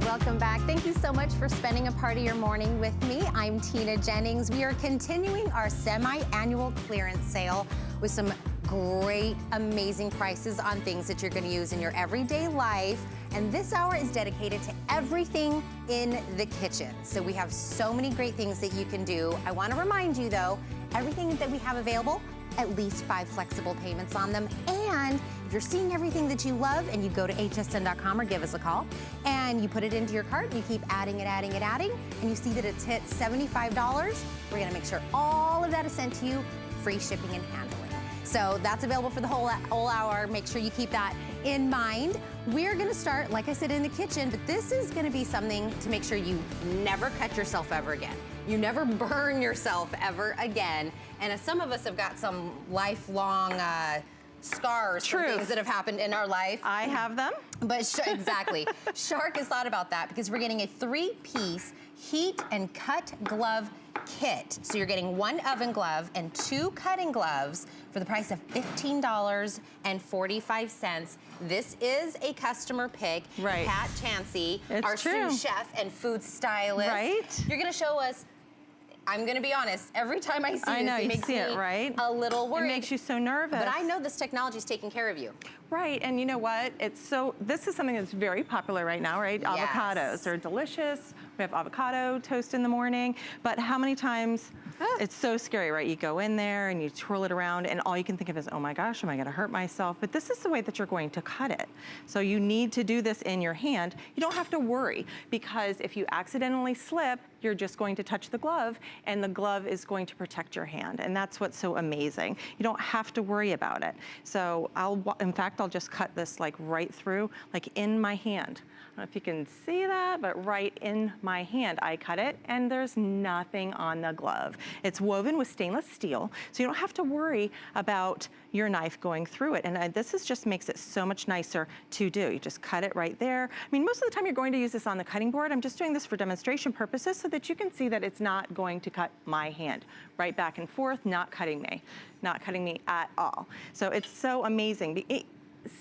welcome back. Thank you so much for spending a part of your morning with me. I'm Tina Jennings. We are continuing our semi-annual clearance sale with some great, amazing prices on things that you're gonna use in your everyday life. And this hour is dedicated to everything in the kitchen. So we have so many great things that you can do. I wanna remind you though, everything that we have available, at least 5 flexible payments on them. And if you're seeing everything that you love and you go to hsn.com or give us a call and you put it into your cart, you keep adding it, and you see that it's hit $75, we're gonna make sure all of that is sent to you, free shipping and handling. So that's available for the whole hour. Make sure you keep that in mind. We're gonna start, like I said, in the kitchen, but this is gonna be something to make sure you never cut yourself ever again. You never burn yourself ever again. And as some of us have got some lifelong scars from things that have happened in our life. I have them. But exactly. Shark has thought about that because we're getting a 3-piece heat and cut glove kit. So you're getting 1 oven glove and 2 cutting gloves for the price of $15.45. This is a customer pick. Right. Pat Chansey, It's our true. sous chef and food stylist. Right. You're gonna show us, I'm gonna be honest, every time I see this, it makes me a little worried. It makes you so nervous. But I know this technology is taking care of you. Right, and you know what? This is something that's very popular right now, right? Yes. Avocados are delicious. We have avocado toast in the morning, but how many times, it's so scary, right? You go in there and you twirl it around and all you can think of is, oh my gosh, am I gonna hurt myself? But this is the way that you're going to cut it. So you need to do this in your hand. You don't have to worry because if you accidentally slip, you're just going to touch the glove and the glove is going to protect your hand. And that's what's so amazing. You don't have to worry about it. So in fact, I'll just cut this like right through, like in my hand. I don't know if you can see that, but right in my hand, I cut it and there's nothing on the glove. It's woven with stainless steel, so you don't have to worry about your knife going through it. And this just makes it so much nicer to do. You just cut it right there. I mean, most of the time you're going to use this on the cutting board. I'm just doing this for demonstration purposes so that you can see that it's not going to cut my hand. Right back and forth, not cutting me at all. So it's so amazing.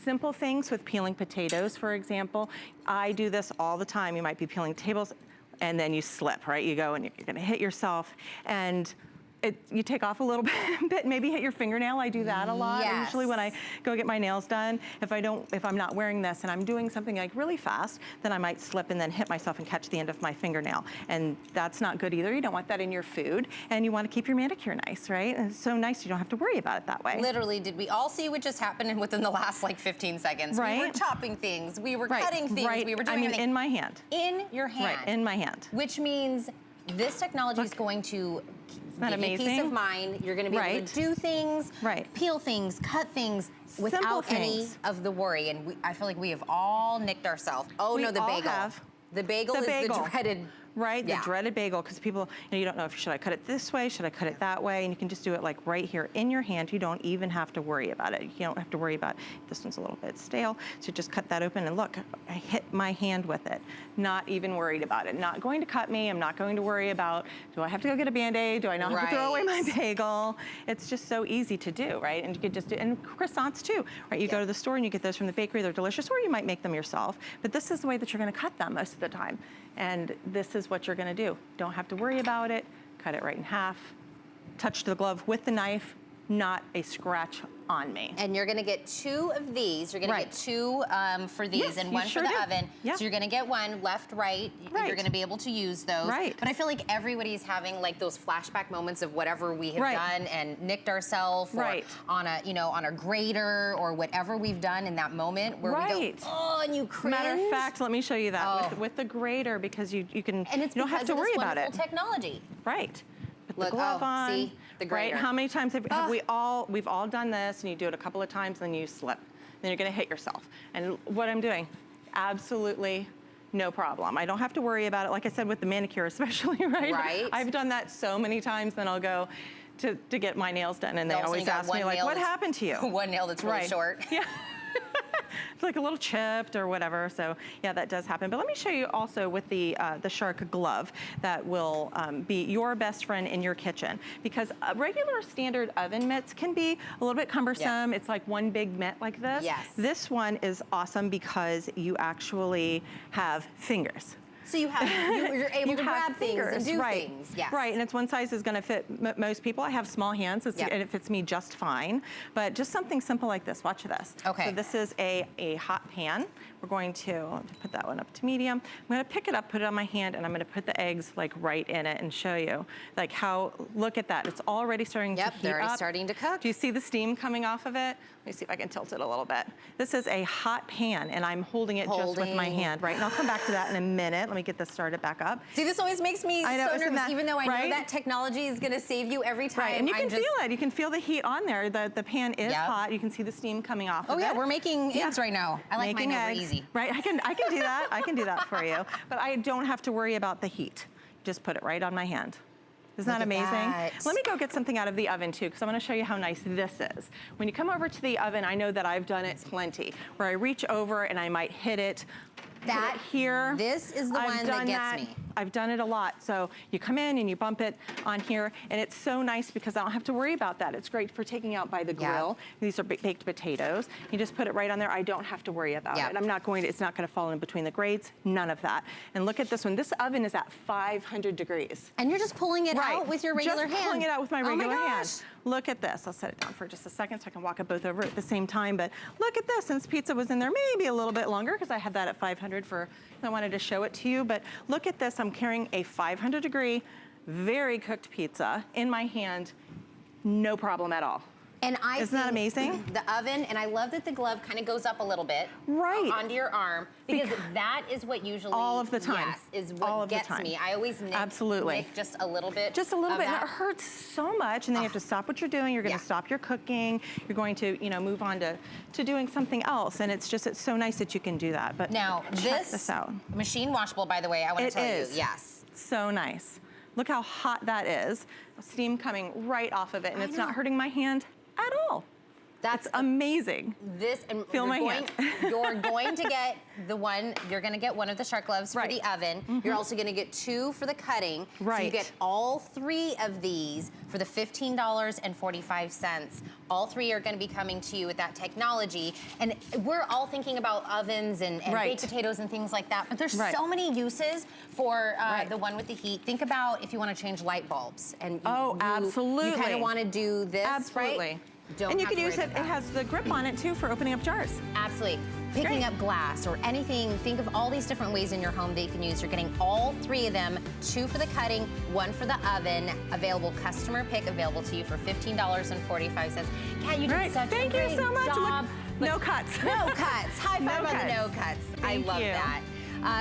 Simple things with peeling potatoes, for example. I do this all the time. You might be peeling tables and then you slip, right? You go and you're gonna hit yourself and you take off a little bit, maybe hit your fingernail. I do that a lot. Yes. Usually when I go get my nails done, if I'm not wearing this and I'm doing something like really fast, then I might slip and then hit myself and catch the end of my fingernail. And that's not good either. You don't want that in your food. And you want to keep your manicure nice, right? And it's so nice you don't have to worry about it that way. Literally, did we all see what just happened within the last like 15 seconds? Right. We were chopping things, we were cutting things, we were doing everything. in my hand. In your hand. Right, in my hand. Which means this technology is going to give you peace of mind. You're gonna be able to do things, peel things, cut things without any of the worry. And I feel like we have all nicked ourselves. Oh no, the bagel. The bagel is the dreaded. Right, the dreaded bagel, because people, you don't know if should I cut it this way, should I cut it that way, and you can just do it like right here in your hand. You don't even have to worry about it. You don't have to worry about, this one's a little bit stale, so just cut that open and look, I hit my hand with it. Not even worried about it. Not going to cut me, I'm not going to worry about, do I have to go get a Band-Aid, do I not have to throw away my bagel? It's just so easy to do, right? And you could just do, and croissants too, right? You go to the store and you get those from the bakery, they're delicious, or you might make them yourself, but this is the way that you're gonna cut them most of the time. And this is what you're gonna do. Don't have to worry about it. Cut it right in half. Touch the glove with the knife, not a scratch on me. And you're gonna get 2 of these. You're gonna get 2 for these and 1 for the oven. So you're gonna get 1 left, right. You're gonna be able to use those. But I feel like everybody's having like those flashback moments of whatever we have done and nicked ourselves or on a, on a grater or whatever we've done in that moment where we go, oh, and you cringe. Matter of fact, let me show you that with the grater because you can, and it's you don't have to worry about it. Technology. Right. Put the glove on. See, the grater. Right? How many times we've all done this, and you do it a couple of times, and then you slip. Then you're gonna hit yourself. And what I'm doing, absolutely no problem. I don't have to worry about it. Like I said, with the manicure especially, right? I've done that so many times, then I'll go to get my nails done, and they always ask me, like, what happened to you? One nail that's really short. Yeah. it's like a little chipped or whatever. So yeah, that does happen. But let me show you also with the Shark glove that will be your best friend in your kitchen, because regular standard oven mitts can be a little bit cumbersome. It's like one big mitt like this. Yes. This one is awesome because you actually have fingers. So you have, you're able to grab things and do things. Yes. Right, and it's one size is gonna fit most people. I have small hands, and it fits me just fine. But just something simple like this, watch this. Okay. So this is a hot pan. We're going to put that one up to medium. I'm gonna pick it up, put it on my hand, and I'm gonna put the eggs like right in it and show you like how, look at that. It's already starting to heat up. They're already starting to cook. Do you see the steam coming off of it? Let me see if I can tilt it a little bit. This is a hot pan, and I'm holding it just with my hand, right? And I'll come back to that in a minute. Let me get this started back up. See, this always makes me so nervous, even though I know that technology is gonna save you every time. Right, and you can feel it. You can feel the heat on there. The pan is hot. You can see the steam coming off of it. Oh yeah, we're making eggs right now. I like mine over easy. Right, I can do that. I can do that for you. But I don't have to worry about the heat. Just put it right on my hand. Isn't that amazing? Let me go get something out of the oven too, because I'm gonna show you how nice this is. When you come over to the oven, I know that I've done it plenty, where I reach over and I might hit it here. This is the one that gets me. I've done it a lot. So you come in and you bump it on here, and it's so nice because I don't have to worry about that. It's great for taking out by the grill. These are baked potatoes. You just put it right on there. I don't have to worry about it. I'm not going to, it's not gonna fall in between the grates, none of that. And look at this one. This oven is at 500 degrees. And you're just pulling it out with your regular hand. Just pulling it out with my regular hand. Look at this. I'll set it down for just a second so I can walk it both over at the same time. But look at this. Since pizza was in there maybe a little bit longer, because I had that at 500 for, I wanted to show it to you. But look at this. I'm carrying a 500 degree, very cooked pizza in my hand, no problem at all. And Isn't that amazing? The oven, and I love that the glove kind of goes up a little bit onto your arm, because that is what usually all of the time is what gets me. I always nick just a little bit. Just a little bit. And it hurts so much, and then you have to stop what you're doing. You're going to stop your cooking. You're going to, you know, move on to doing something else, and it's so nice that you can do that. But now check this out. Machine washable, by the way. I want to tell you, so nice. Look how hot that is. Steam coming right off of it, and it's not hurting my hand at all. That's amazing. Feel my hand. You're going to get you're gonna get one of the Shark gloves for the oven. You're also gonna get 2 for the cutting. So you get all 3 of these for the $15.45. All 3 are gonna be coming to you with that technology. And we're all thinking about ovens and baked potatoes and things like that, but there's so many uses for the one with the heat. Think about if you wanna change light bulbs. And absolutely. You kinda wanna do this, right? And you can use it, it has the grip on it too for opening up jars. Absolutely. Picking up glass or anything, think of all these different ways in your home that you can use. You're getting all 3 of them, 2 for the cutting, 1 for the oven, available customer pick, available to you for $15.45. Kat, you did such a great Thank you so much. job. Look, no cuts. No cuts. High five on the no cuts. I love that.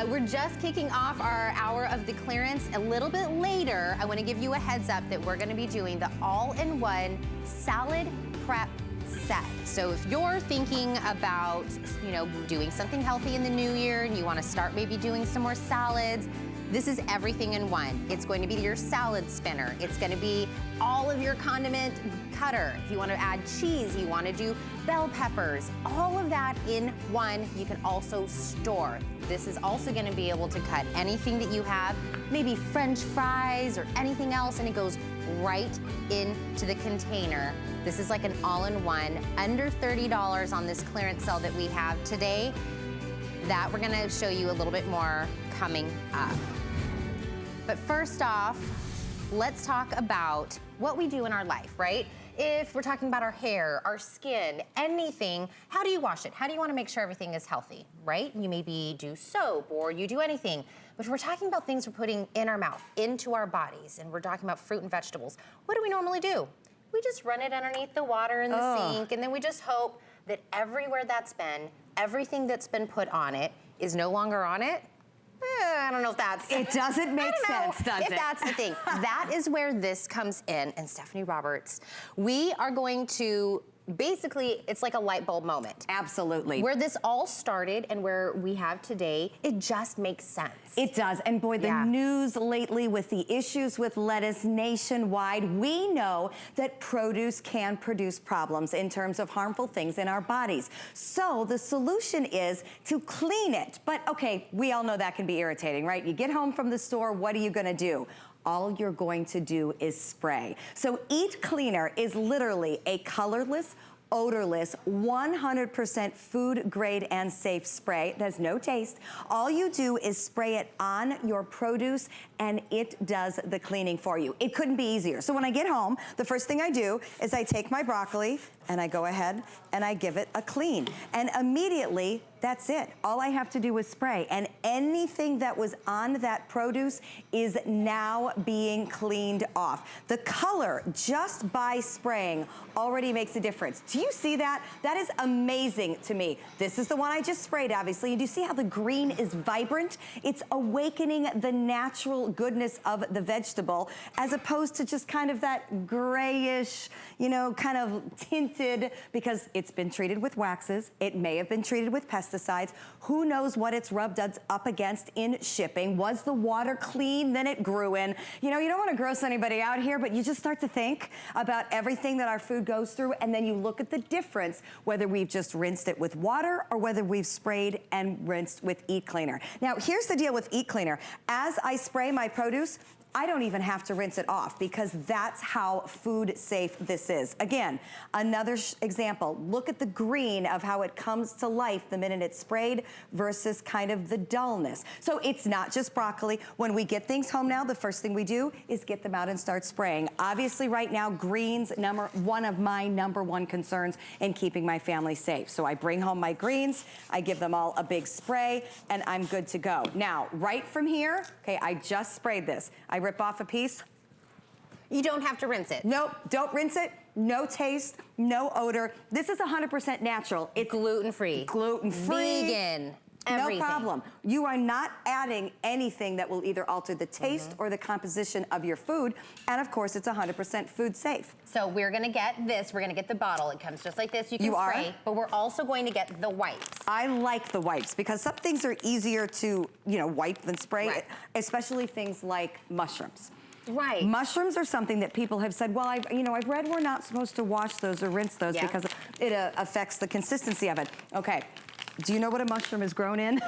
We're just kicking off our hour of the clearance. A little bit later, I want to give you a heads up that we're going to be doing the all-in-one salad prep set. So if you're thinking about, you know, doing something healthy in the new year and you want to start maybe doing some more salads, this is everything in one. It's going to be your salad spinner. It's going to be all of your condiment cutter. If you want to add cheese, you want to do bell peppers, all of that in one. You can also store. This is also going to be able to cut anything that you have, maybe French fries or anything else, and it goes right into the container. This is like an all-in-one, under $30 on this clearance sale that we have today. That we're gonna show you a little bit more coming up. But first off, let's talk about what we do in our life, right? If we're talking about our hair, our skin, anything, how do you wash it? How do you wanna make sure everything is healthy, right? You maybe do soap or you do anything, but we're talking about things we're putting in our mouth, into our bodies, and we're talking about fruit and vegetables. What do we normally do? We just run it underneath the water in the sink, and then we just hope that everywhere that's been, everything that's been put on it is no longer on it. I don't know if that's... It doesn't make sense, does it? If that's the thing. That is where this comes in. And Stephanie Roberts, we are going to basically, it's like a light bulb moment. Absolutely. Where this all started and where we have today, it just makes sense. It does, and boy, the news lately with the issues with lettuce nationwide, we know that produce can produce problems in terms of harmful things in our bodies. So the solution is to clean it. But okay, we all know that can be irritating, right? You get home from the store, what are you gonna do? All you're going to do is spray. So Eat Cleaner is literally a colorless, odorless, 100% food grade and safe spray. It has no taste. All you do is spray it on your produce and it does the cleaning for you. It couldn't be easier. So when I get home, the first thing I do is I take my broccoli and I go ahead and I give it a clean. And immediately, that's it. All I have to do is spray. And anything that was on that produce is now being cleaned off. The color, just by spraying, already makes a difference. Do you see that? That is amazing to me. This is the one I just sprayed, obviously. And do you see how the green is vibrant? It's awakening the natural goodness of the vegetable, as opposed to just kind of that grayish, you know, kind of tinted, because it's been treated with waxes. It may have been treated with pesticides. Who knows what it's rubbed up against in shipping? Was the water clean? Then it grew in. You know, you don't want to gross anybody out here, but you just start to think about everything that our food goes through, and then you look at the difference, whether we've just rinsed it with water or whether we've sprayed and rinsed with Eat Cleaner. Now, here's the deal with Eat Cleaner. As I spray my produce, I don't even have to rinse it off, because that's how food safe this is. Again, another example, look at the green of how it comes to life the minute it's sprayed versus kind of the dullness. So it's not just broccoli. When we get things home now, the first thing we do is get them out and start spraying. Obviously right now, greens, one of my number one concerns in keeping my family safe. So I bring home my greens, I give them all a big spray, and I'm good to go. Now, right from here, okay, I just sprayed this. I rip off a piece. You don't have to rinse it. Nope, don't rinse it. No taste, no odor. This is 100% natural. It's gluten-free. Gluten-free. Vegan. Everything. No problem. You are not adding anything that will either alter the taste or the composition of your food. And of course, it's 100% food safe. So we're gonna get this, we're gonna get the bottle. It comes just like this, you can spray, but we're also going to get the wipes. I like the wipes because some things are easier to, you know, wipe than spray, especially things like mushrooms. Right. Mushrooms are something that people have said, well, I've read we're not supposed to wash those or rinse those because it affects the consistency of it. Okay. Do you know what a mushroom is grown in?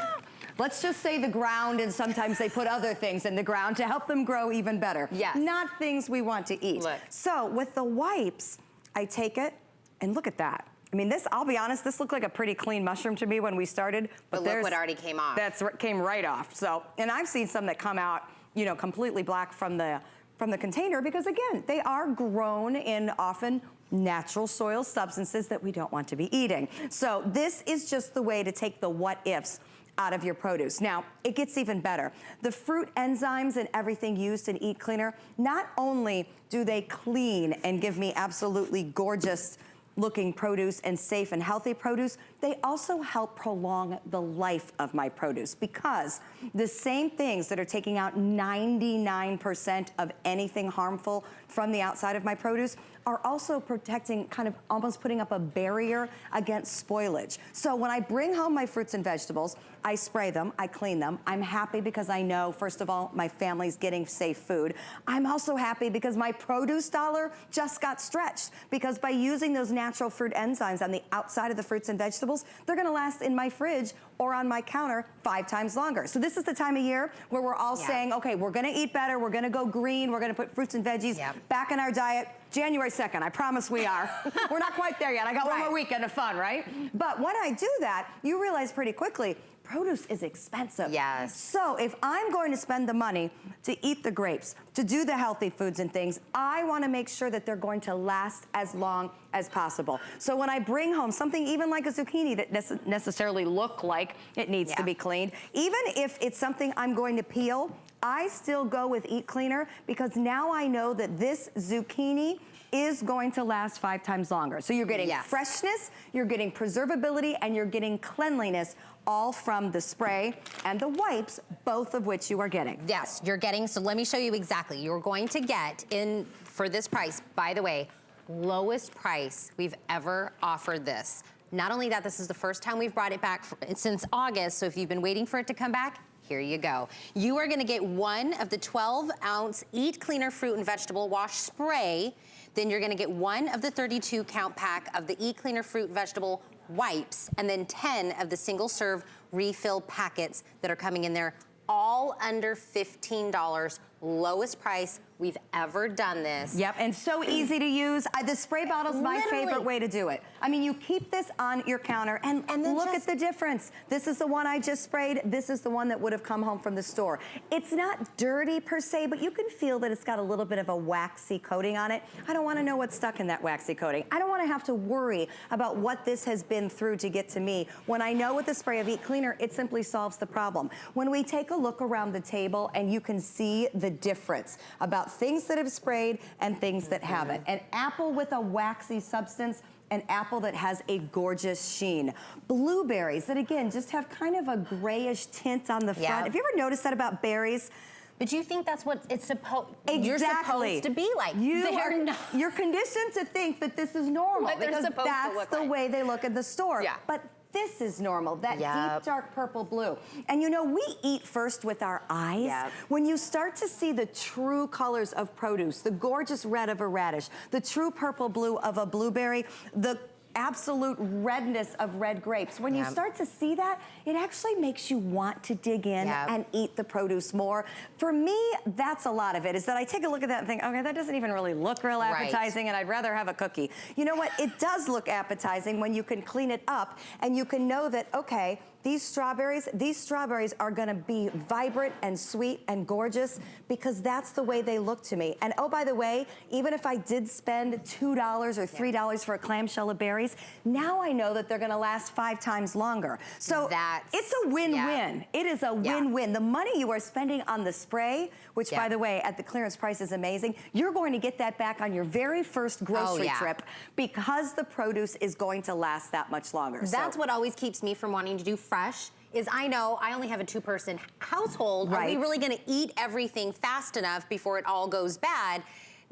Let's just say the ground, and sometimes they put other things in the ground to help them grow even better. Yes. Not things we want to eat. Look. So with the wipes, I take it, and look at that. I mean, this, I'll be honest, this looked like a pretty clean mushroom to me when we started. But look what already came off. Came right off. So, and I've seen some that come out, you know, completely black from the container, because again, they are grown in often natural soil substances that we don't want to be eating. So this is just the way to take the what ifs out of your produce. Now, it gets even better. The fruit enzymes and everything used in Eat Cleaner, not only do they clean and give me absolutely gorgeous looking produce and safe and healthy produce, they also help prolong the life of my produce, because the same things that are taking out 99% of anything harmful from the outside of my produce are also protecting, kind of almost putting up a barrier against spoilage. So when I bring home my fruits and vegetables, I spray them, I clean them. I'm happy because I know, first of all, my family's getting safe food. I'm also happy because my produce dollar just got stretched, because by using those natural fruit enzymes on the outside of the fruits and vegetables, they're gonna last in my fridge or on my counter 5 times longer. So this is the time of year where we're all saying, okay, we're gonna eat better, we're gonna go green, we're gonna put fruits and veggies back in our diet. January 2nd, I promise we are. We're not quite there yet. I got one more weekend of fun, right? But when I do that, you realize pretty quickly, produce is expensive. Yes. So if I'm going to spend the money to eat the grapes, to do the healthy foods and things, I want to make sure that they're going to last as long as possible. So when I bring home something even like a zucchini that doesn't necessarily look like it needs to be cleaned, even if it's something I'm going to peel, I still go with Eat Cleaner, because now I know that this zucchini is going to last 5 times longer. So you're getting freshness, you're getting preservability, and you're getting cleanliness, all from the spray and the wipes, both of which you are getting. Yes, you're getting, so let me show you exactly. You're going to get, in for this price, by the way, lowest price we've ever offered this. Not only that, this is the first time we've brought it back since August, so if you've been waiting for it to come back, here you go. You are gonna get one of the 12-ounce Eat Cleaner fruit and vegetable wash spray. Then you're gonna get one of the 32-count pack of the Eat Cleaner fruit and vegetable wipes, and then 10 of the single-serve refill packets that are coming in there, all under $15. Lowest price we've ever done this. Yep, and so easy to use. The spray bottle's my favorite way to do it. I mean, you keep this on your counter and look at the difference. This is the one I just sprayed. This is the one that would have come home from the store. It's not dirty per se, but you can feel that it's got a little bit of a waxy coating on it. I don't want to know what's stuck in that waxy coating. I don't want to have to worry about what this has been through to get to me. When I know with the spray of Eat Cleaner, it simply solves the problem. When we take a look around the table and you can see the difference about things that have sprayed and things that haven't. An apple with a waxy substance, an apple that has a gorgeous sheen. Blueberries that, again, just have kind of a grayish tint on the front. Have you ever noticed that about berries? But you think that's what it's supposed you're supposed to be like. You're conditioned to think that this is normal because that's the way they look at the store. Yeah. But this is normal, that deep, dark purple blue. And you know, we eat first with our eyes. Yep. When you start to see the true colors of produce, the gorgeous red of a radish, the true purple blue of a blueberry, the absolute redness of red grapes. When you start to see that, it actually makes you want to dig in and eat the produce more. For me, that's a lot of it, is that I take a look at that and think, okay, that doesn't even really look real appetizing and I'd rather have a cookie. You know what? It does look appetizing when you can clean it up and you can know that, okay, these strawberries are gonna be vibrant and sweet and gorgeous because that's the way they look to me. And oh, by the way, even if I did spend $2 or $3 for a clamshell of berries, now I know that they're gonna last 5 times longer. So it's a win-win. It is a win-win. The money you are spending on the spray, which by the way, at the clearance price is amazing, you're going to get that back on your very first grocery trip because the produce is going to last that much longer. That's what always keeps me from wanting to do fresh, is I know I only have a 2-person household. Are we really gonna eat everything fast enough before it all goes bad?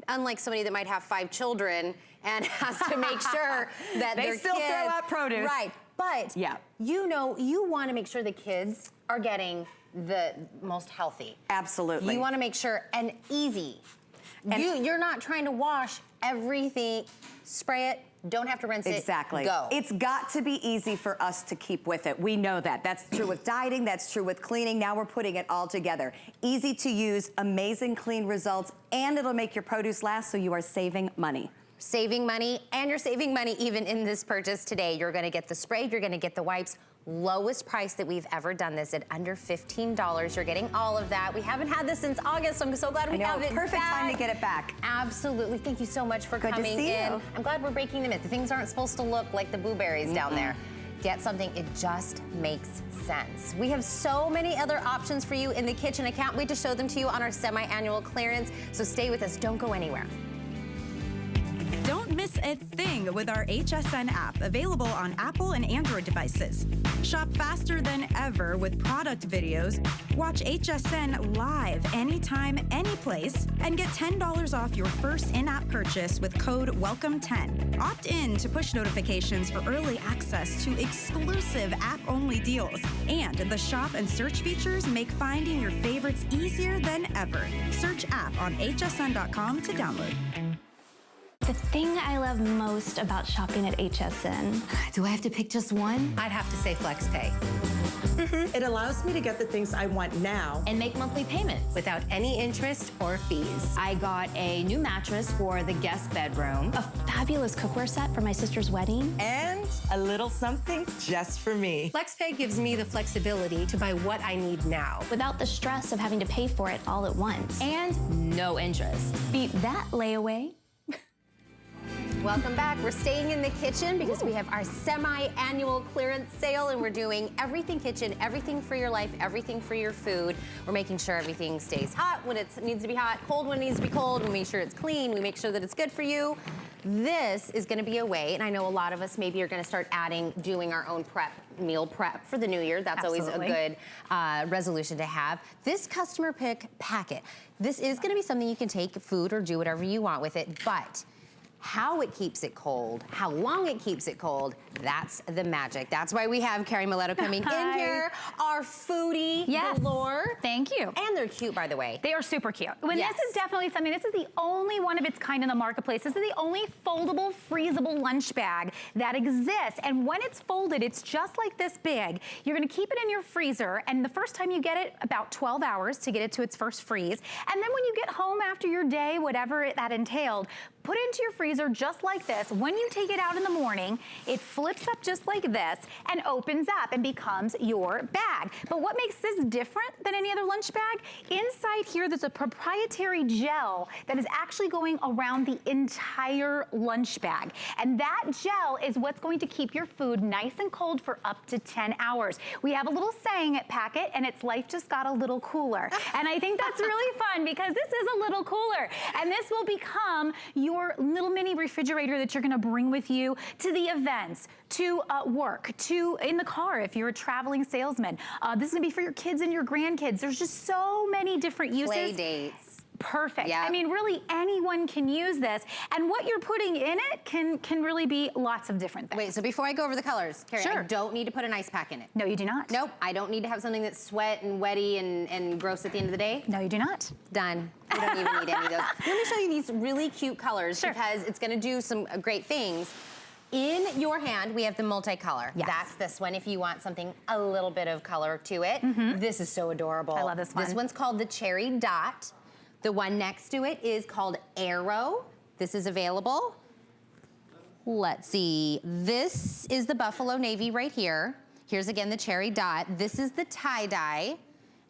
Unlike somebody that might have 5 children and has to make sure that they their still kids, throw out produce. Right, but you know, you wanna make sure the kids are getting the most healthy. Absolutely. You wanna make sure, and easy. And you're not trying to wash everything, spray it, don't have to rinse it, go. It's got to be easy for us to keep with it. We know that. That's true with dieting, that's true with cleaning. Now we're putting it all together. Easy to use, amazing clean results, and it'll make your produce last, so you are saving money. Saving money, and you're saving money even in this purchase today. You're gonna get the spray, you're gonna get the wipes. Lowest price that we've ever done this at under $15. You're getting all of that. We haven't had this since August, so I'm so glad we have it perfect time to get it back. Absolutely. Thank you so much for coming in. I'm glad we're breaking the myth. The things aren't supposed to look like the blueberries down there. Get something, it just makes sense. We have so many other options for you in the kitchen. I can't wait to show them to you on our semi-annual clearance, so stay with us, don't go anywhere. Don't miss a thing with our HSN app, available on Apple and Android devices. Shop faster than ever with product videos. Watch HSN live anytime, anyplace, and get $10 off your first in-app purchase with code WELCOME10. Opt in to push notifications for early access to exclusive app-only deals. And the shop and search features make finding your favorites easier than ever. Search app on hsn.com to download. The thing I love most about shopping at HSN. Do I have to pick just one? I'd have to say FlexPay. It allows me to get the things I want now and make monthly payments without any interest or fees. I got a new mattress for the guest bedroom, A fabulous cookware set for my sister's wedding. and a little something just for me. FlexPay gives me the flexibility to buy what I need now. Without the stress of having to pay for it all at once. and no interest. Beat that layaway. Welcome back. We're staying in the kitchen because we have our semi-annual clearance sale, and we're doing everything kitchen, everything for your life, everything for your food. We're making sure everything stays hot when it needs to be hot, cold when it needs to be cold. We make sure it's clean. We make sure that it's good for you. This is going to be a way, and I know a lot of us maybe are going to start doing our own meal prep for the new year. That's always a good resolution to have. This customer pick packet. This is going to be something you can take food or do whatever you want with it, but how it keeps it cold, how long it keeps it cold, that's the magic. That's why we have Carrie Mileto coming in here, our foodie galore. Thank you. And they're cute, by the way. They are super cute. This is definitely something, this is the only one of its kind in the marketplace. This is the only foldable, freezable lunch bag that exists. And when it's folded, it's just like this big. You're gonna keep it in your freezer, and the first time you get it, about 12 hours to get it to its first freeze. And then when you get home after your day, whatever that entailed, put it into your freezer just like this. When you take it out in the morning, it flips up just like this and opens up and becomes your bag. But what makes this different than any other lunch bag? Inside here, there's a proprietary gel that is actually going around the entire lunch bag. And that gel is what's going to keep your food nice and cold for up to 10 hours. We have a little saying at Packet, and it's life just got a little cooler. And I think that's really fun because this is a little cooler. And this will become your little mini refrigerator that you're gonna bring with you to the events, to work, to in the car if you're a traveling salesman. This is gonna be for your kids and your grandkids. There's just so many different uses. Play dates. Perfect. I mean, really anyone can use this. And what you're putting in it can really be lots of different things. Wait, so before I go over the colors, Carrie, I don't need to put an ice pack in it. No, you do not. Nope, I don't need to have something that's sweat and wetty and gross at the end of the day. No, you do not. Done. You don't even need any of those. Let me show you these really cute colors because it's gonna do some great things. In your hand, we have the multicolor. That's this one if you want something a little bit of color to it. This is so adorable. I love this one. This one's called the Cherry Dot. The one next to it is called Arrow. This is available. Let's see. This is the Buffalo Navy right here. Here's again the Cherry Dot. This is the Tie-Dye.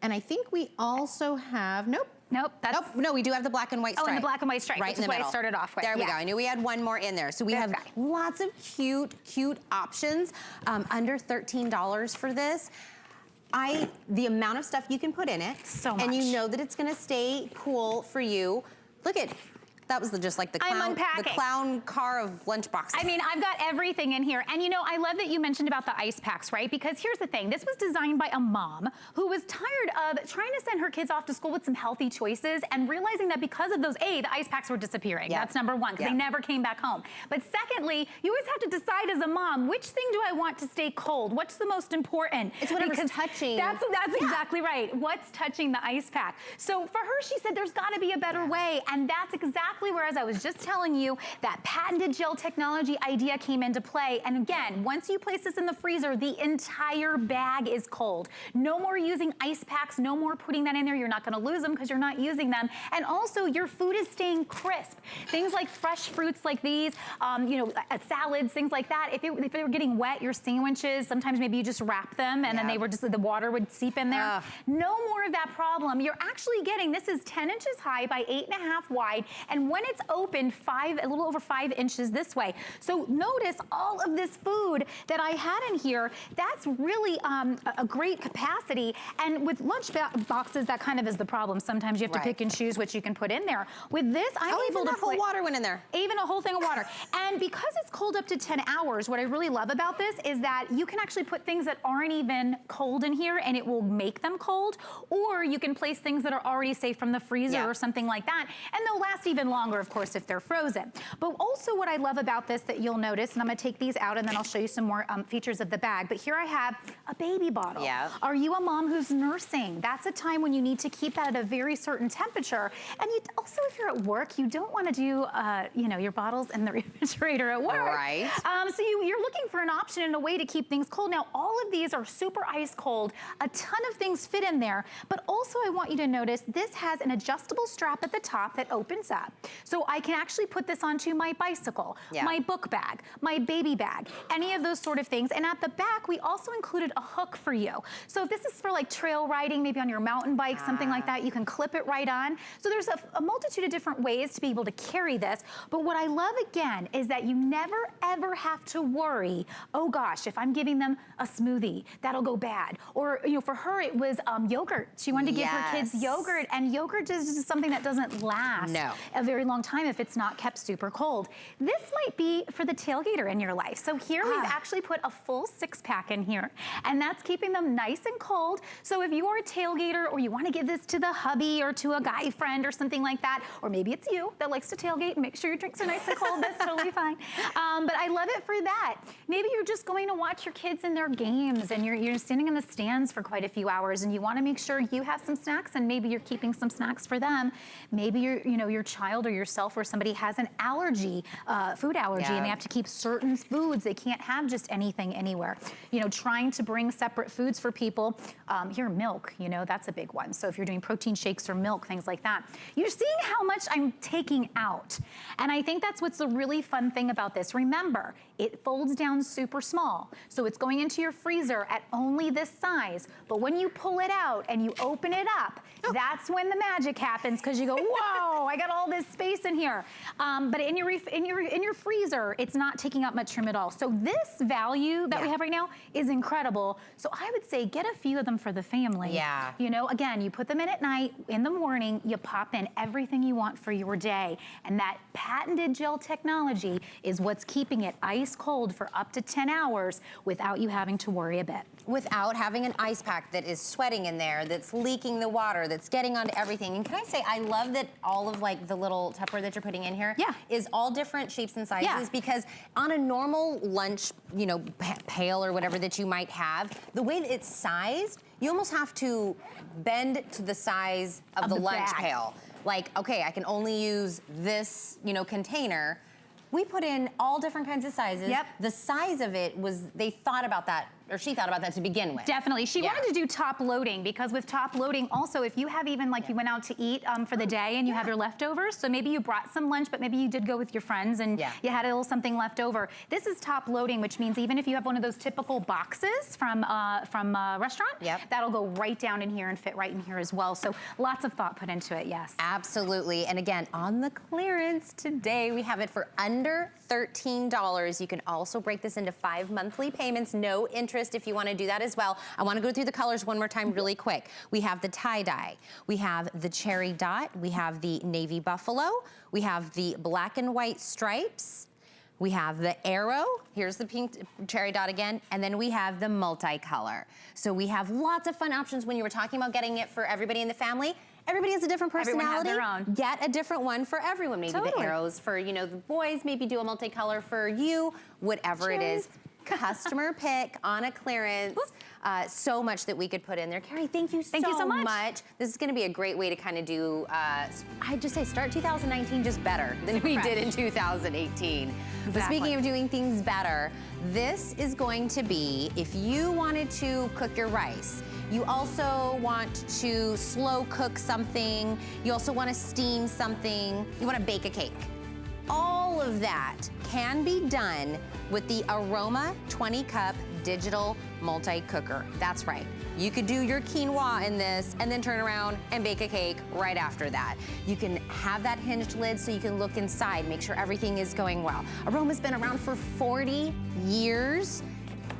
And I think we also have, nope, no, we do have the black and white stripe. Oh, and the black and white stripe, right which is what I started off with. There we go. I knew we had one more in there. So we have lots of cute options. Under $13 for this. The amount of stuff you can put in it. So much. And you know that it's gonna stay cool for you. Look at, that was just like the clown car of lunch boxes. I mean, I've got everything in here. And you know, I love that you mentioned about the ice packs, right? Because here's the thing. This was designed by a mom who was tired of trying to send her kids off to school with some healthy choices and realizing that because of those, the ice packs were disappearing. That's number one, because they never came back home. But secondly, you always have to decide as a mom, which thing do I want to stay cold? What's the most important? It's whatever's touching. That's exactly right. What's touching the ice pack? So for her, she said there's gotta be a better way. And that's exactly where, as I was just telling you, that patented gel technology idea came into play. And again, once you place this in the freezer, the entire bag is cold. No more using ice packs, no more putting that in there. You're not gonna lose them because you're not using them. And also your food is staying crisp. Things like fresh fruits like these, you know, salads, things like that. If they were getting wet, your sandwiches, sometimes maybe you just wrap them and then they were just, the water would seep in there. No more of that problem. You're actually getting, this is 10 inches high by 8.5 wide. And when it's opened, a little over 5 inches this way. So notice all of this food that I had in here, that's really a great capacity. And with lunch boxes, that kind of is the problem. Sometimes you have to pick and choose what you can put in there. With this, I'm able to put whole water went in there. Even a whole thing of water. And because it's cold up to 10 hours, what I really love about this is that you can actually put things that aren't even cold in here and it will make them cold. Or you can place things that are already safe from the freezer or something like that. And they'll last even longer, of course, if they're frozen. But also what I love about this that you'll notice, and I'm gonna take these out and then I'll show you some more features of the bag, but here I have a baby bottle. Are you a mom who's nursing? That's a time when you need to keep that at a very certain temperature. And you also, if you're at work, you don't wanna do, you know, your bottles in the refrigerator at work. So you're looking for an option and a way to keep things cold. Now, all of these are super ice cold. A ton of things fit in there, but also I want you to notice this has an adjustable strap at the top that opens up. So I can actually put this onto my bicycle, my book bag, my baby bag, any of those sort of things. And at the back, we also included a hook for you. So if this is for like trail riding, maybe on your mountain bike, something like that, you can clip it right on. So there's a multitude of different ways to be able to carry this. But what I love again is that you never never ever have to worry, oh gosh, if I'm giving them a smoothie, that'll go bad. Or, you know, for her, it was yogurt. She wanted to give her kids yogurt, and yogurt is just something that doesn't last a very long time if it's not kept super cold. This might be for the tailgater in your life. So here we've actually put a full 6-pack in here, and that's keeping them nice and cold. So if you are a tailgater, or you want to give this to the hubby or to a guy friend or something like that, or maybe it's you that likes to tailgate and make sure your drinks are nice and cold, that's totally fine. But I love it for that. Maybe you're just going to watch your kids in their games, and you're standing in the stands for quite a few hours, and you want to make sure you have some snacks, and maybe you're keeping some snacks for them. Maybe your child or yourself or somebody has an allergy, food allergy, and they have to keep certain foods. They can't have just anything anywhere. You know, trying to bring separate foods for people. Here, milk, you know, that's a big one. So if you're doing protein shakes or milk, things like that, you're seeing how much I'm taking out. And I think that's what's the really fun thing about this. Remember, it folds down super small. So it's going into your freezer at only this size. But when you pull it out and you open it up, that's when the magic happens, because you go, whoa, I got all this space in here. But in your freezer, it's not taking up much room at all. So this value that we have right now is incredible. So I would say get a few of them for the family. Yeah. You know, again, you put them in at night, in the morning, you pop in everything you want for your day. And that patented gel technology is what's keeping it ice cold for up to 10 hours without you having to worry a bit. Without having an ice pack that is sweating in there, that's leaking the water, that's getting onto everything. And can I say, I love that all of like the little Tupperware that you're putting in here is all different shapes and sizes, because on a normal lunch, you know, pail or whatever that you might have, the way that it's sized, you almost have to bend to the size of the lunch pail. Like, okay, I can only use this, you know, container. We put in all different kinds of sizes. The size of it was, they thought about that, or she thought about that to begin with. Definitely. She wanted to do top loading, because with top loading, also, if you have even like you went out to eat for the day and you have your leftovers, so maybe you brought some lunch, but maybe you did go with your friends and you had a little something left over. This is top loading, which means even if you have one of those typical boxes from a restaurant, that'll go right down in here and fit right in here as well. So lots of thought put into it, yes. Absolutely. And again, on the clearance today, we have it for under $13. You can also break this into 5 monthly payments, no interest if you want to do that as well. I want to go through the colors one more time really quick. We have the tie-dye, we have the cherry dot, we have the navy buffalo, we have the black and white stripes, we have the arrow, here's the pink cherry dot again, and then we have the multicolor. So we have lots of fun options. When you were talking about getting it for everybody in the family, everybody has a different personality. Everyone has their own. Get a different one for everyone. Maybe the arrows for, you know, the boys, maybe do a multicolor for you, whatever it is. Customer pick on a clearance. So much that we could put in there. Carrie, thank you so much. This is going to be a great way to kind of do, I'd just say start 2019 just better than we did in 2018. But speaking of doing things better, this is going to be, if you wanted to cook your rice, you also want to slow cook something, you also want to steam something, you want to bake a cake. All of that can be done with the Aroma 20-cup digital multi-cooker. That's right. You could do your quinoa in this and then turn around and bake a cake right after that. You can have that hinged lid so you can look inside, make sure everything is going well. Aroma's been around for 40 years.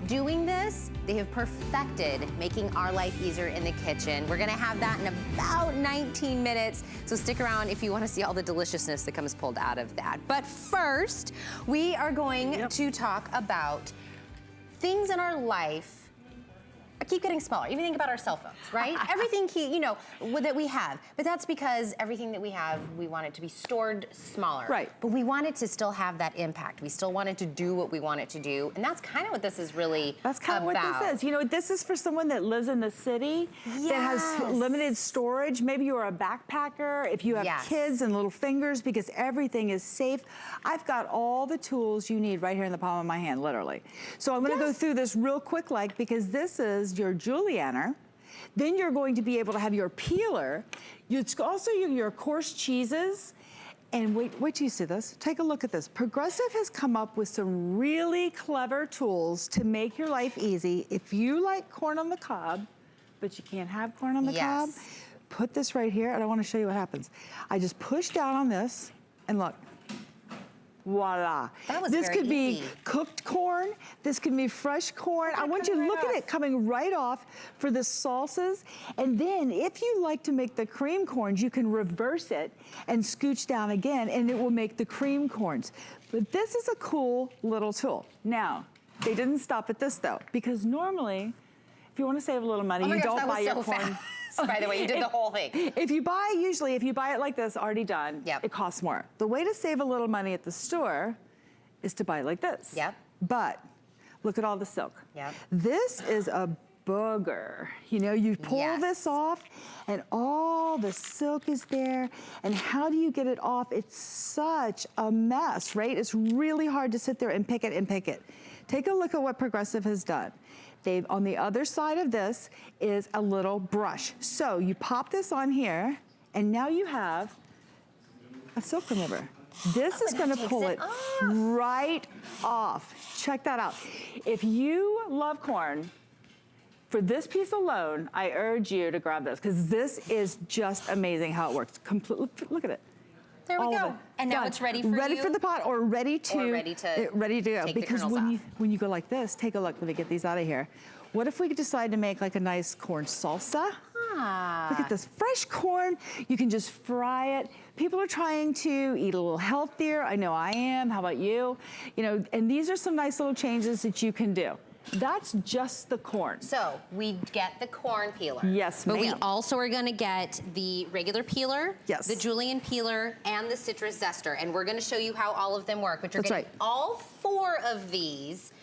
Doing this, they have perfected making our life easier in the kitchen. We're gonna have that in about 19 minutes, so stick around if you wanna see all the deliciousness that comes pulled out of that. But first, we are going to talk about things in our life keep getting smaller. Even think about our cell phones, right? Everything, you know, that we have. But that's because everything that we have, we want it to be stored smaller. Right. But we want it to still have that impact. We still want it to do what we want it to do. And that's kind of what this is really about. That's kind of what this is. You know, this is for someone that lives in the city that has limited storage. Maybe you're a backpacker, if you have kids and little fingers, because everything is safe. I've got all the tools you need right here in the palm of my hand, literally. So I'm gonna go through this real quick, because this is your julienner. Then you're going to be able to have your peeler. It's also your coarse cheeses. And wait till you see this. Take a look at this. Progressive has come up with some really clever tools to make your life easy. If you like corn on the cob, but you can't have corn on the cob, put this right here, and I want to show you what happens. I just push down on this, and look. voila. That was This very could be easy. cooked corn. This could be fresh corn. I want you to look at it coming right off for the salsas. And then if you like to make the cream corns, you can reverse it and scooch down again, and it will make the cream corns. But this is a cool little tool. Now, they didn't stop at this though, because normally, if you want to save a little money, Oh my you gosh, don't that buy was your so corn. fast. By the way, you did the whole thing. If you buy it like this, already done, it costs more. The way to save a little money at the store is to buy it like this. Yep. But look at all the silk. Yep. This is a booger. You know, you pull this off and all the silk is there. And how do you get it off? It's such a mess, right? It's really hard to sit there and pick it and pick it. Take a look at what Progressive has done. On the other side of this is a little brush. So you pop this on here, and now you have a silk remover. This is gonna pull it right off. Check that out. If you love corn, for this piece alone, I urge you to grab this, because this is just amazing how it works. Completely, look at it. There we All of go. it. And now Done. it's ready for Ready you? for the pot, or ready to go. take the Because kernels when you go like this, take a look. Let me get these out of here. What if we decide to make like a nice corn salsa? Look at this fresh corn. You can just fry it. People are trying to eat a little healthier. I know I am. How about you? You know, and these are some nice little changes that you can do. That's just the corn. So we get the corn peeler. Yes, But ma'am. we also are gonna get the regular peeler, Yes. the julienne peeler, and the citrus zester. And we're gonna show you how all of them work. But you're That's getting right. all 4 of these.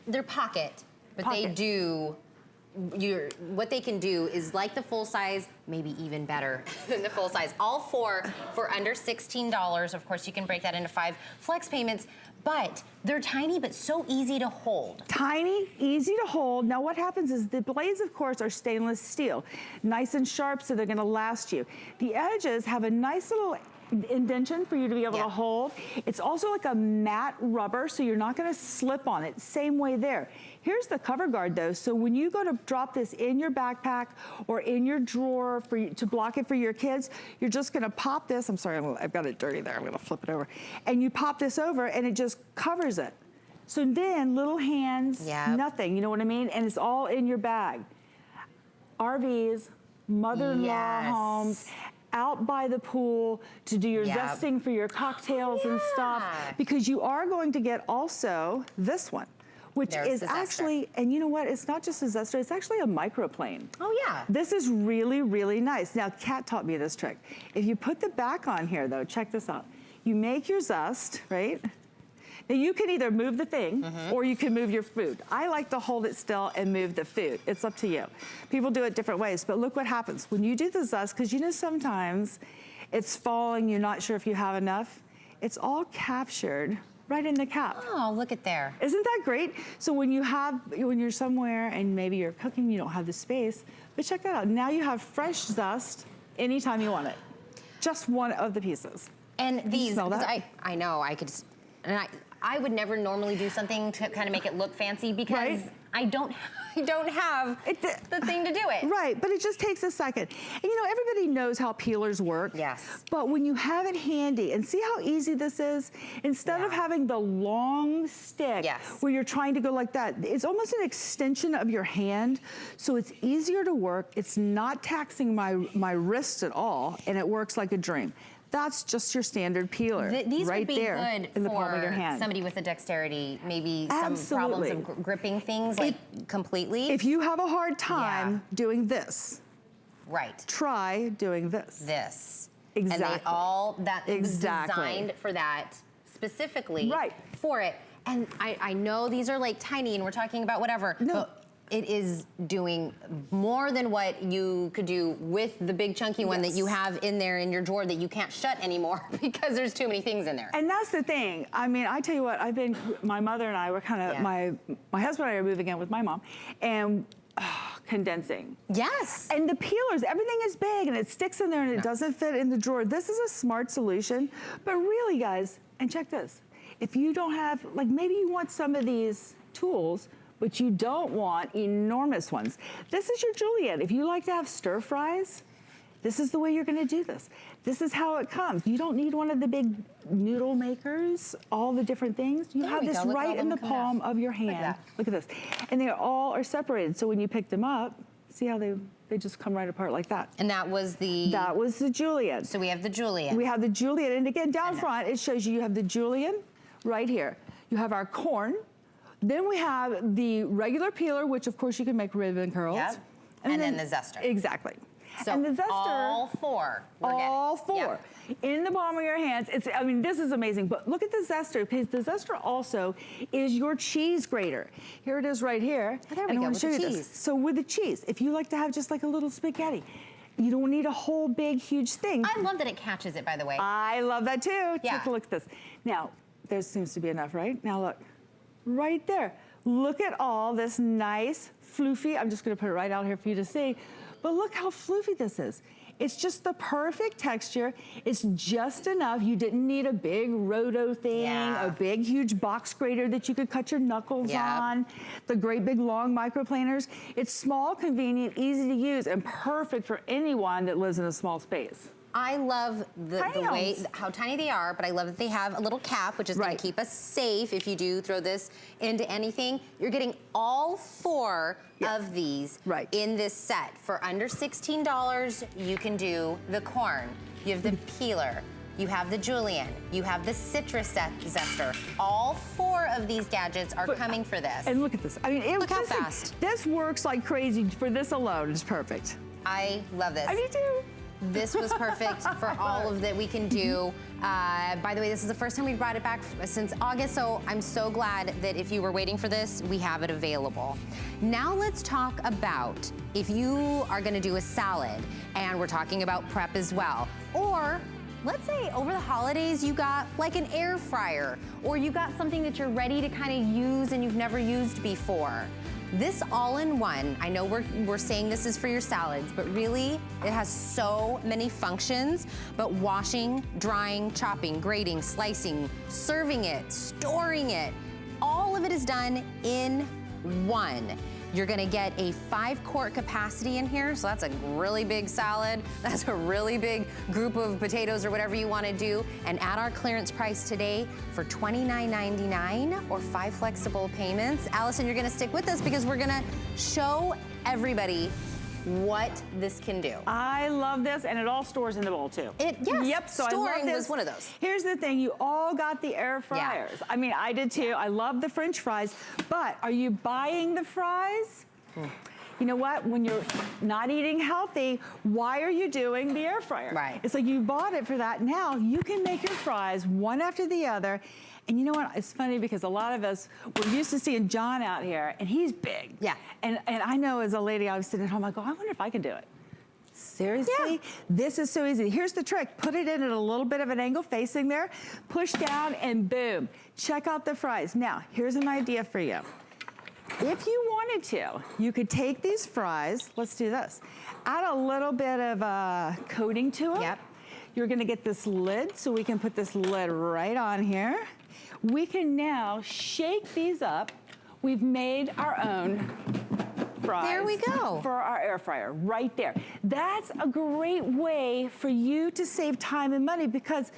They're pocket, but they do, what they can do is like the full size, maybe even better than the full size. All 4 for under $16. Of course, you can break that into 5 flex payments. But they're tiny, but so easy to hold. Tiny, easy to hold. Now what happens is the blades, of course, are stainless steel. Nice and sharp, so they're gonna last you. The edges have a nice little indentation for you to be able to hold. It's also like a matte rubber, so you're not gonna slip on it. Same way there. Here's the cover guard though, so when you go to drop this in your backpack or in your drawer to block it for your kids, you're just gonna pop this, I'm sorry, I've got it dirty there, I'm gonna flip it over. And you pop this over and it just covers it. So then little hands, nothing, you know what I mean? And it's all in your bag. RVs, mother-in-law homes, out by the pool to do your zesting for your cocktails and stuff, because you are going to get also this one, which is actually, and you know what, it's not just a zester, it's actually a microplane. Oh yeah. This is really, really nice. Now, Kat taught me this trick. If you put the back on here though, check this out. You make your zest, right? Now you can either move the thing or you can move your food. I like to hold it still and move the food. It's up to you. People do it different ways, but look what happens. When you do the zest, because you know sometimes it's falling, you're not sure if you have enough, it's all captured right in the cap. Oh, look at there. Isn't that great? So when you're somewhere and maybe you're cooking, you don't have the space, but check that out. Now you have fresh zest anytime you want it. Just one of the pieces. And these, smell that? I know, and I would never normally do something to kind of make it look fancy because I don't have the thing to do it. Right, but it just takes a second. And you know, everybody knows how peelers work. Yes. But when you have it handy, and see how easy this is? Instead of having the long stick where you're trying to go like that, it's almost an extension of your hand, so it's easier to work. It's not taxing my wrist at all, and it works like a dream. That's just your standard peeler. These right would be there good in the palm of your for hand. somebody with a dexterity, maybe some problems of gripping things completely. If you have a hard time doing this, try doing this. And Exactly. they all, that was designed for that specifically for it. And I know these are like tiny and we're talking about whatever. But it is doing more than what you could do with the big chunky one that you have in there in your drawer that you can't shut anymore because there's too many things in there. And that's the thing. I mean, I tell you what, my mother and I were kind of, my husband and I are moving in with my mom, and condensing. Yes. And the peelers, everything is big and it sticks in there and it doesn't fit in the drawer. This is a smart solution, but really guys, and check this, if you don't have, like maybe you want some of these tools, but you don't want enormous ones. This is your julienne. If you like to have stir fries, This is the way you're gonna do this. This is how it comes. You don't need one of the big noodle makers, all the different things. You have this right in the palm of your hand. Look at this. And they all are separated. So when you pick them up, see how they just come right apart like that. And that was the? That was the julienne. So we have the julienne. We have the julienne. And again, down front, it shows you have the julienne right here. You have our corn. Then we have the regular peeler, which of course you can make ribbon curls. Yep. And then the zester. Exactly. So and the zester, all four. All four. Yep. In the palm of your hands. I mean, this is amazing. But look at the zester, because the zester also is your cheese grater. Here it is right here. Oh, there we go, with the cheese. So with the cheese, if you like to have just like a little spaghetti, you don't need a whole big, huge thing. I love that it catches it, by the way. I love that too. Yeah. Take a look at this. Now, there seems to be enough, right? Now look, right there. Look at all this nice, floofy, I'm just gonna put it right out here for you to see, but look how floofy this is. It's just the perfect texture. It's just enough. You didn't need a big roto thing, a big, huge box grater that you could cut your knuckles on, the great big long microplaners. It's small, convenient, easy to use, and perfect for anyone that lives in a small space. I love the way, how tiny they are, but I love that they have a little cap, which is gonna keep us safe if you do throw this into anything. You're getting all four of these in this set. For under $16, you can do the corn, you have the peeler, you have the julienne, you have the citrus zester. All four of these gadgets are coming for this. And look at this. I mean, look how fast. This works like crazy. For this alone, it's perfect. I love this. I do too. This was perfect for all of that we can do. By the way, this is the first time we brought it back since August, so I'm so glad that if you were waiting for this, we have it available. Now let's talk about if you are gonna do a salad, and we're talking about prep as well, or let's say over the holidays you got like an air fryer, or you got something that you're ready to kind of use and you've never used before. This all-in-one, I know we're saying this is for your salads, but really it has so many functions, but washing, drying, chopping, grating, slicing, serving it, storing it, all of it is done in one. You're gonna get a 5-quart capacity in here, so that's a really big salad. That's a really big group of potatoes or whatever you wanna do. And at our clearance price today for $29.99 or 5 flexible payments. Allison, you're gonna stick with us because we're gonna show everybody what this can do. I love this, and it all stores in the bowl too. Yep, so storing I love this. was one of those. Here's the thing, you all got the air fryers. I mean, I did too. I love the French fries, but are you buying the fries? You know what, when you're not eating healthy, why are you doing the air fryer? Right. It's like you bought it for that. Now you can make your fries one after the other. And you know what, it's funny because a lot of us, we're used to seeing John out here, and he's big. Yeah. And I know as a lady, I was sitting at home, I go, I wonder if I can do it. Seriously? This is so easy. Here's the trick. Put it in at a little bit of an angle facing there, push down, and boom. Check out the fries. Now, here's an idea for you. If you wanted to, you could take these fries, let's do this, add a little bit of coating to them. Yep. You're gonna get this lid, so we can put this lid right on here. We can now shake these up. We've made our own fries. There we go. For our air fryer, right there. That's a great way for you to save time and money because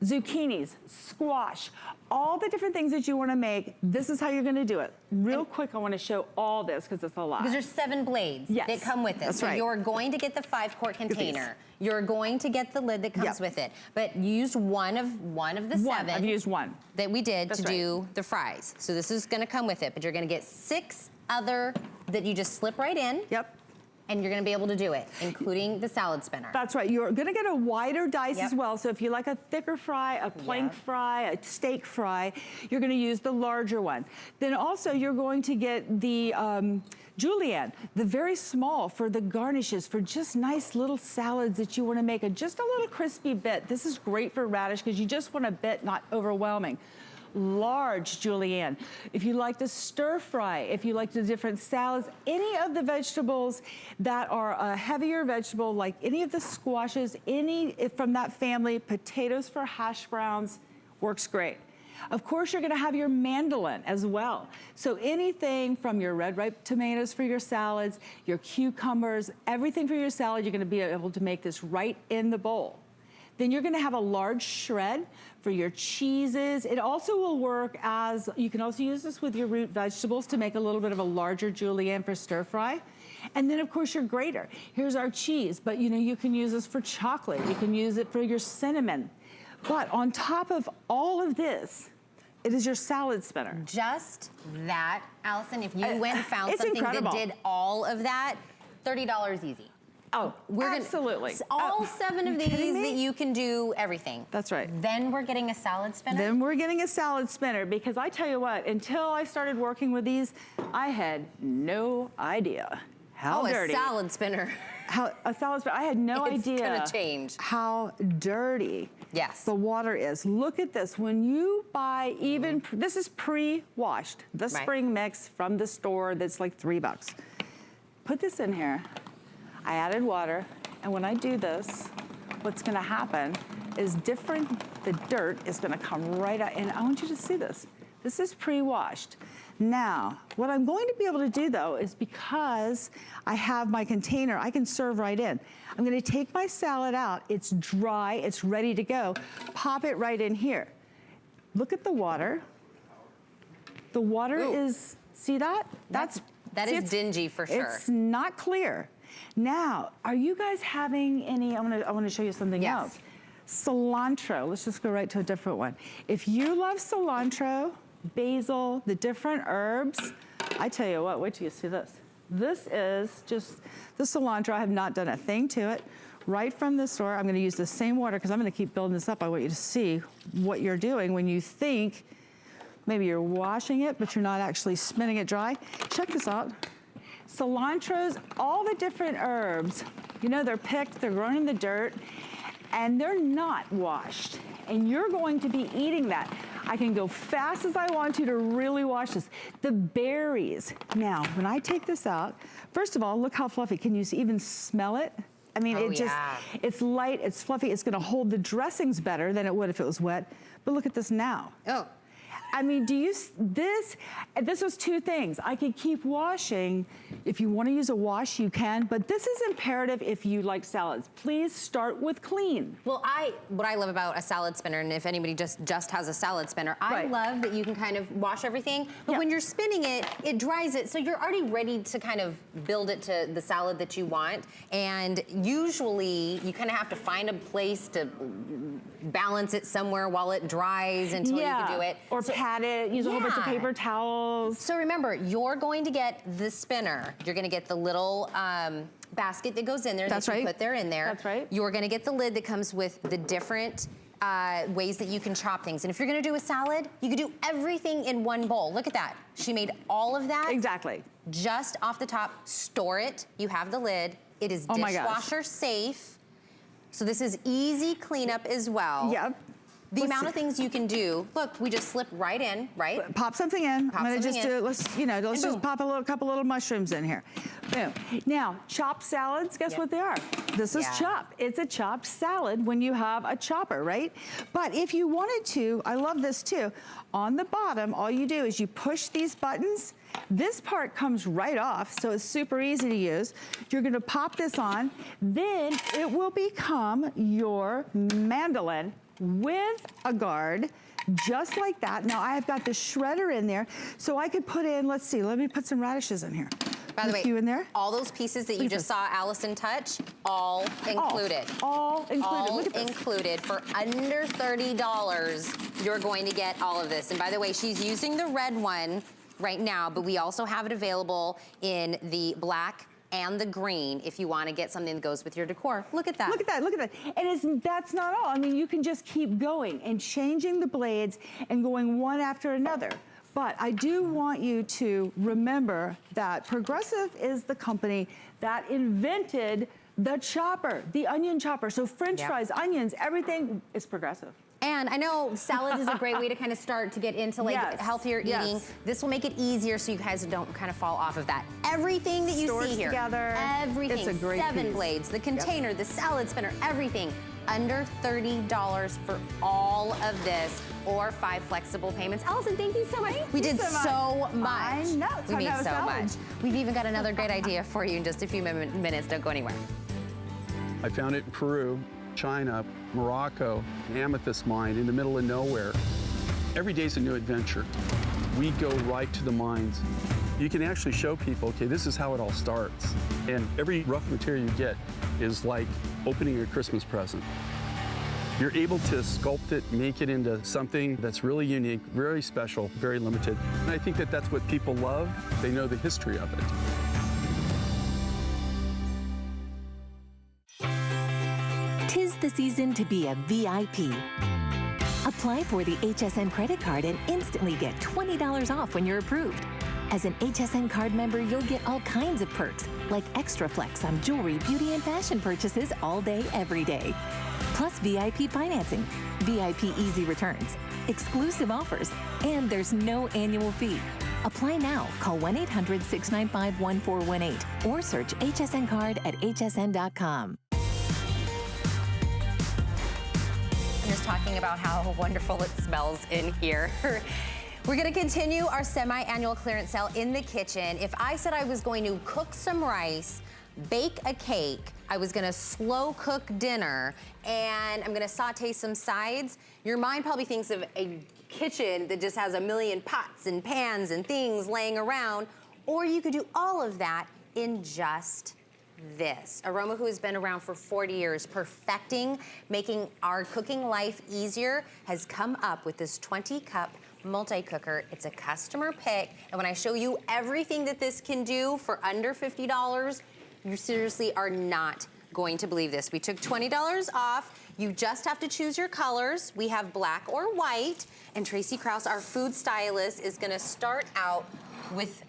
zucchinis, squash, all the different things that you want to make, this is how you're going to do it. Real quick, I want to show all this because it's a lot. Because there's 7 blades that come with it. That's so right. You're going to get the 5-quart container. You're going to get the lid that comes with it. But you used one of the 7. I've used one. That we did to do the fries. So this is going to come with it, but you're going to get 6 other that you just slip right in. Yep. And you're gonna be able to do it, including the salad spinner. That's right, you're gonna get a wider dice as well, so if you like a thicker fry, a plank fry, a steak fry, you're gonna use the larger one. Then also you're going to get the julienne, the very small for the garnishes, for just nice little salads that you wanna make, just a little crispy bit. This is great for radish because you just want a bit, not overwhelming. Large julienne. If you like to stir fry, if you like the different salads, any of the vegetables that are a heavier vegetable, like any of the squashes, any from that family, potatoes for hash browns, works great. Of course, you're gonna have your mandolin as well. So anything from your red ripe tomatoes for your salads, your cucumbers, everything for your salad, you're gonna be able to make this right in the bowl. Then you're gonna have a large shred for your cheeses. It also will work as, you can also use this with your root vegetables to make a little bit of a larger julienne for stir fry. And then of course your grater. Here's our cheese, but you can use this for chocolate. You can use it for your cinnamon. But on top of all of this, it is your salad spinner. Just that, Allison, if you went and found it's something incredible. that did all of that, $30 easy. Oh, absolutely. All 7 of these that you can do everything. That's right. Then we're getting a salad spinner? Then we're getting a salad spinner, because I tell you what, until I started working with these, I had no idea how dirty. A salad spinner. A salad spinner. I had no idea gonna change. how dirty yes. the water is. Look at this. When you buy even, this is pre-washed, the spring mix from the store that's like $3. Put this in here. I added water, and when I do this, what's gonna happen is the dirt is gonna come right out, and I want you to see this. This is pre-washed. Now, what I'm going to be able to do though is, because I have my container, I can serve right in. I'm gonna take my salad out, it's dry, it's ready to go, pop it right in here. Look at the water. The water is, see that? That is dingy for sure. It's not clear. Now, are you guys having any, I want to show you something else. Cilantro, let's just go right to a different one. If you love cilantro, basil, the different herbs, I tell you what, wait till you see this. This is just the cilantro. I have not done a thing to it. Right from the store, I'm gonna use the same water, because I'm gonna keep building this up. I want you to see what you're doing when you think maybe you're washing it, but you're not actually spinning it dry. Check this out. Cilantros, all the different herbs, they're picked, they're grown in the dirt, and they're not washed. And you're going to be eating that. I can go fast as I want to really wash this. The berries. Now, when I take this out, first of all, look how fluffy. Can you even smell it? I mean, it's light, it's fluffy. It's gonna hold the dressings better than it would if it was wet. But look at this now. Oh. I mean, this was 2 things. I could keep washing. If you want to use a wash, you can, but this is imperative if you like salads. Please start with clean. Well, what I love about a salad spinner, and if anybody just has a salad spinner, I love that you can kind of wash everything, but when you're spinning it, it dries it, so you're already ready to kind of build it to the salad that you want, and usually you kind of have to find a place to balance it somewhere while it dries until you can do it. Or pat it, use a whole bunch of paper towels. So remember, you're going to get the spinner. You're gonna get the little basket that goes in there that you put there in there. That's right. You're gonna get the lid that comes with the different ways that you can chop things. And if you're gonna do a salad, you can do everything in one bowl. Look at that. She made all of that. Exactly. Just off the top, store it. You have the lid. It is dishwasher safe. So this is easy cleanup as well. Yep. The amount of things you can do, look, we just slip right in, right? Pop something in. I'm gonna just do it, let's just pop a couple little mushrooms in here. Boom. Now, chopped salads, guess what they are? This is chopped. It's a chopped salad when you have a chopper, right? But if you wanted to, I love this too, on the bottom, all you do is you push these buttons. This part comes right off, so it's super easy to use. You're gonna pop this on, then it will become your mandolin with a guard, just like that. Now I have got the shredder in there, so I could put in, let's see, let me put some radishes in here. By the way, in there. all those pieces that you just saw Allison touch, all included. All included. All Look at this. included. For under $30, you're going to get all of this. And by the way, she's using the red one right now, but we also have it available in the black and the green if you want to get something that goes with your decor. Look at that. Look at that, look at that. And that's not all. I mean, you can just keep going and changing the blades and going one after another. But I do want you to remember that Progressive is the company that invented the chopper, the onion chopper. So French fries, onions, everything is Progressive. And I know salad is a great way to kind of start to get into like healthier eating. This will make it easier so you guys don't kind of fall off of that. Everything that you see here, together. everything, It's a great 7 piece. blades, the container, the salad spinner, everything. under $30 for all of this, or 5 flexible payments. Allison, thank you so much. We did so much. I know. We made so much. We've even got another great idea for you in just a few minutes. Don't go anywhere. I found it in Peru, China, Morocco, an amethyst mine in the middle of nowhere. Every day's a new adventure. We go right to the mines. You can actually show people, okay, this is how it all starts. And every rough material you get is like opening a Christmas present. You're able to sculpt it, make it into something that's really unique, very special, very limited. And I think that that's what people love. They know the history of it. Tis the season to be a VIP. Apply for the HSN credit card and instantly get $20 off when you're approved. As an HSN card member, you'll get all kinds of perks, like extra flex on jewelry, beauty, and fashion purchases all day, every day. Plus VIP financing, VIP easy returns, exclusive offers, and there's no annual fee. Apply now. Call 1-800-695-1418 or search HSN card at hsn.com. Just talking about how wonderful it smells in here. We're gonna continue our semi-annual clearance sale in the kitchen. If I said I was going to cook some rice, bake a cake, I was gonna slow cook dinner, and I'm gonna saute some sides, your mind probably thinks of a kitchen that just has a million pots and pans and things laying around, or you could do all of that in just this. Aroma, who has been around for 40 years, perfecting, making our cooking life easier, has come up with this 20-cup multi-cooker. It's a customer pick, and when I show you everything that this can do for under $50, you seriously are not going to believe this. We took $20 off. You just have to choose your colors. We have black or white, and Tracy Krause, our food stylist, is gonna start out with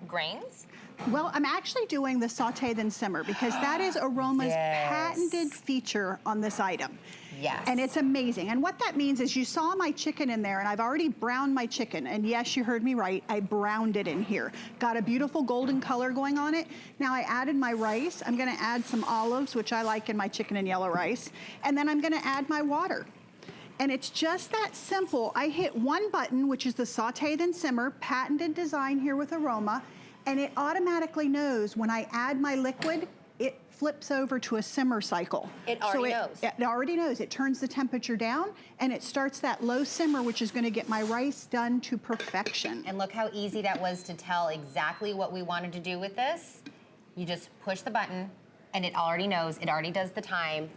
grains. Well, I'm actually doing the saute then simmer because that is Aroma's patented feature on this item. Yes. And it's amazing. And what that means is you saw my chicken in there, and I've already browned my chicken. And yes, you heard me right, I browned it in here. Got a beautiful golden color going on it. Now I added my rice. I'm gonna add some olives, which I like in my chicken and yellow rice. And then I'm gonna add my water. And it's just that simple. I hit one button, which is the saute then simmer, patented design here with Aroma. And it automatically knows when I add my liquid, it flips over to a simmer cycle. It already knows. It already knows. It turns the temperature down, and it starts that low simmer, which is gonna get my rice done to perfection. And look how easy that was to tell exactly what we wanted to do with this. You just push the button, and it already knows. It already does the time.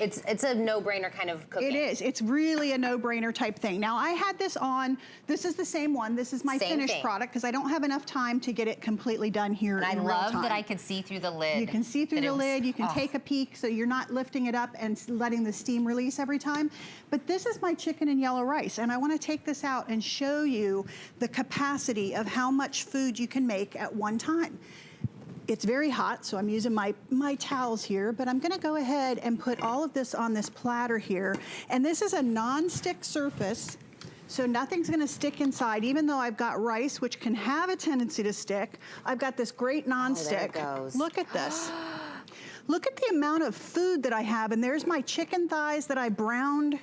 It's a no-brainer kind of cooking. It is. It's really a no-brainer type thing. Now, I had this on. This is the same one. This is my finished product because I don't have enough time to get it completely done here in real time. And I love that I could see through the lid. You can see through the lid. You can take a peek so you're not lifting it up and letting the steam release every time. But this is my chicken and yellow rice, and I want to take this out and show you the capacity of how much food you can make at one time. It's very hot, so I'm using my towels here, but I'm gonna go ahead and put all of this on this platter here. And this is a non-stick surface, so nothing's gonna stick inside, even though I've got rice, which can have a tendency to stick. I've got this great non-stick. Oh, there it goes. Look at this. Look at the amount of food that I have, and there's my chicken thighs that I browned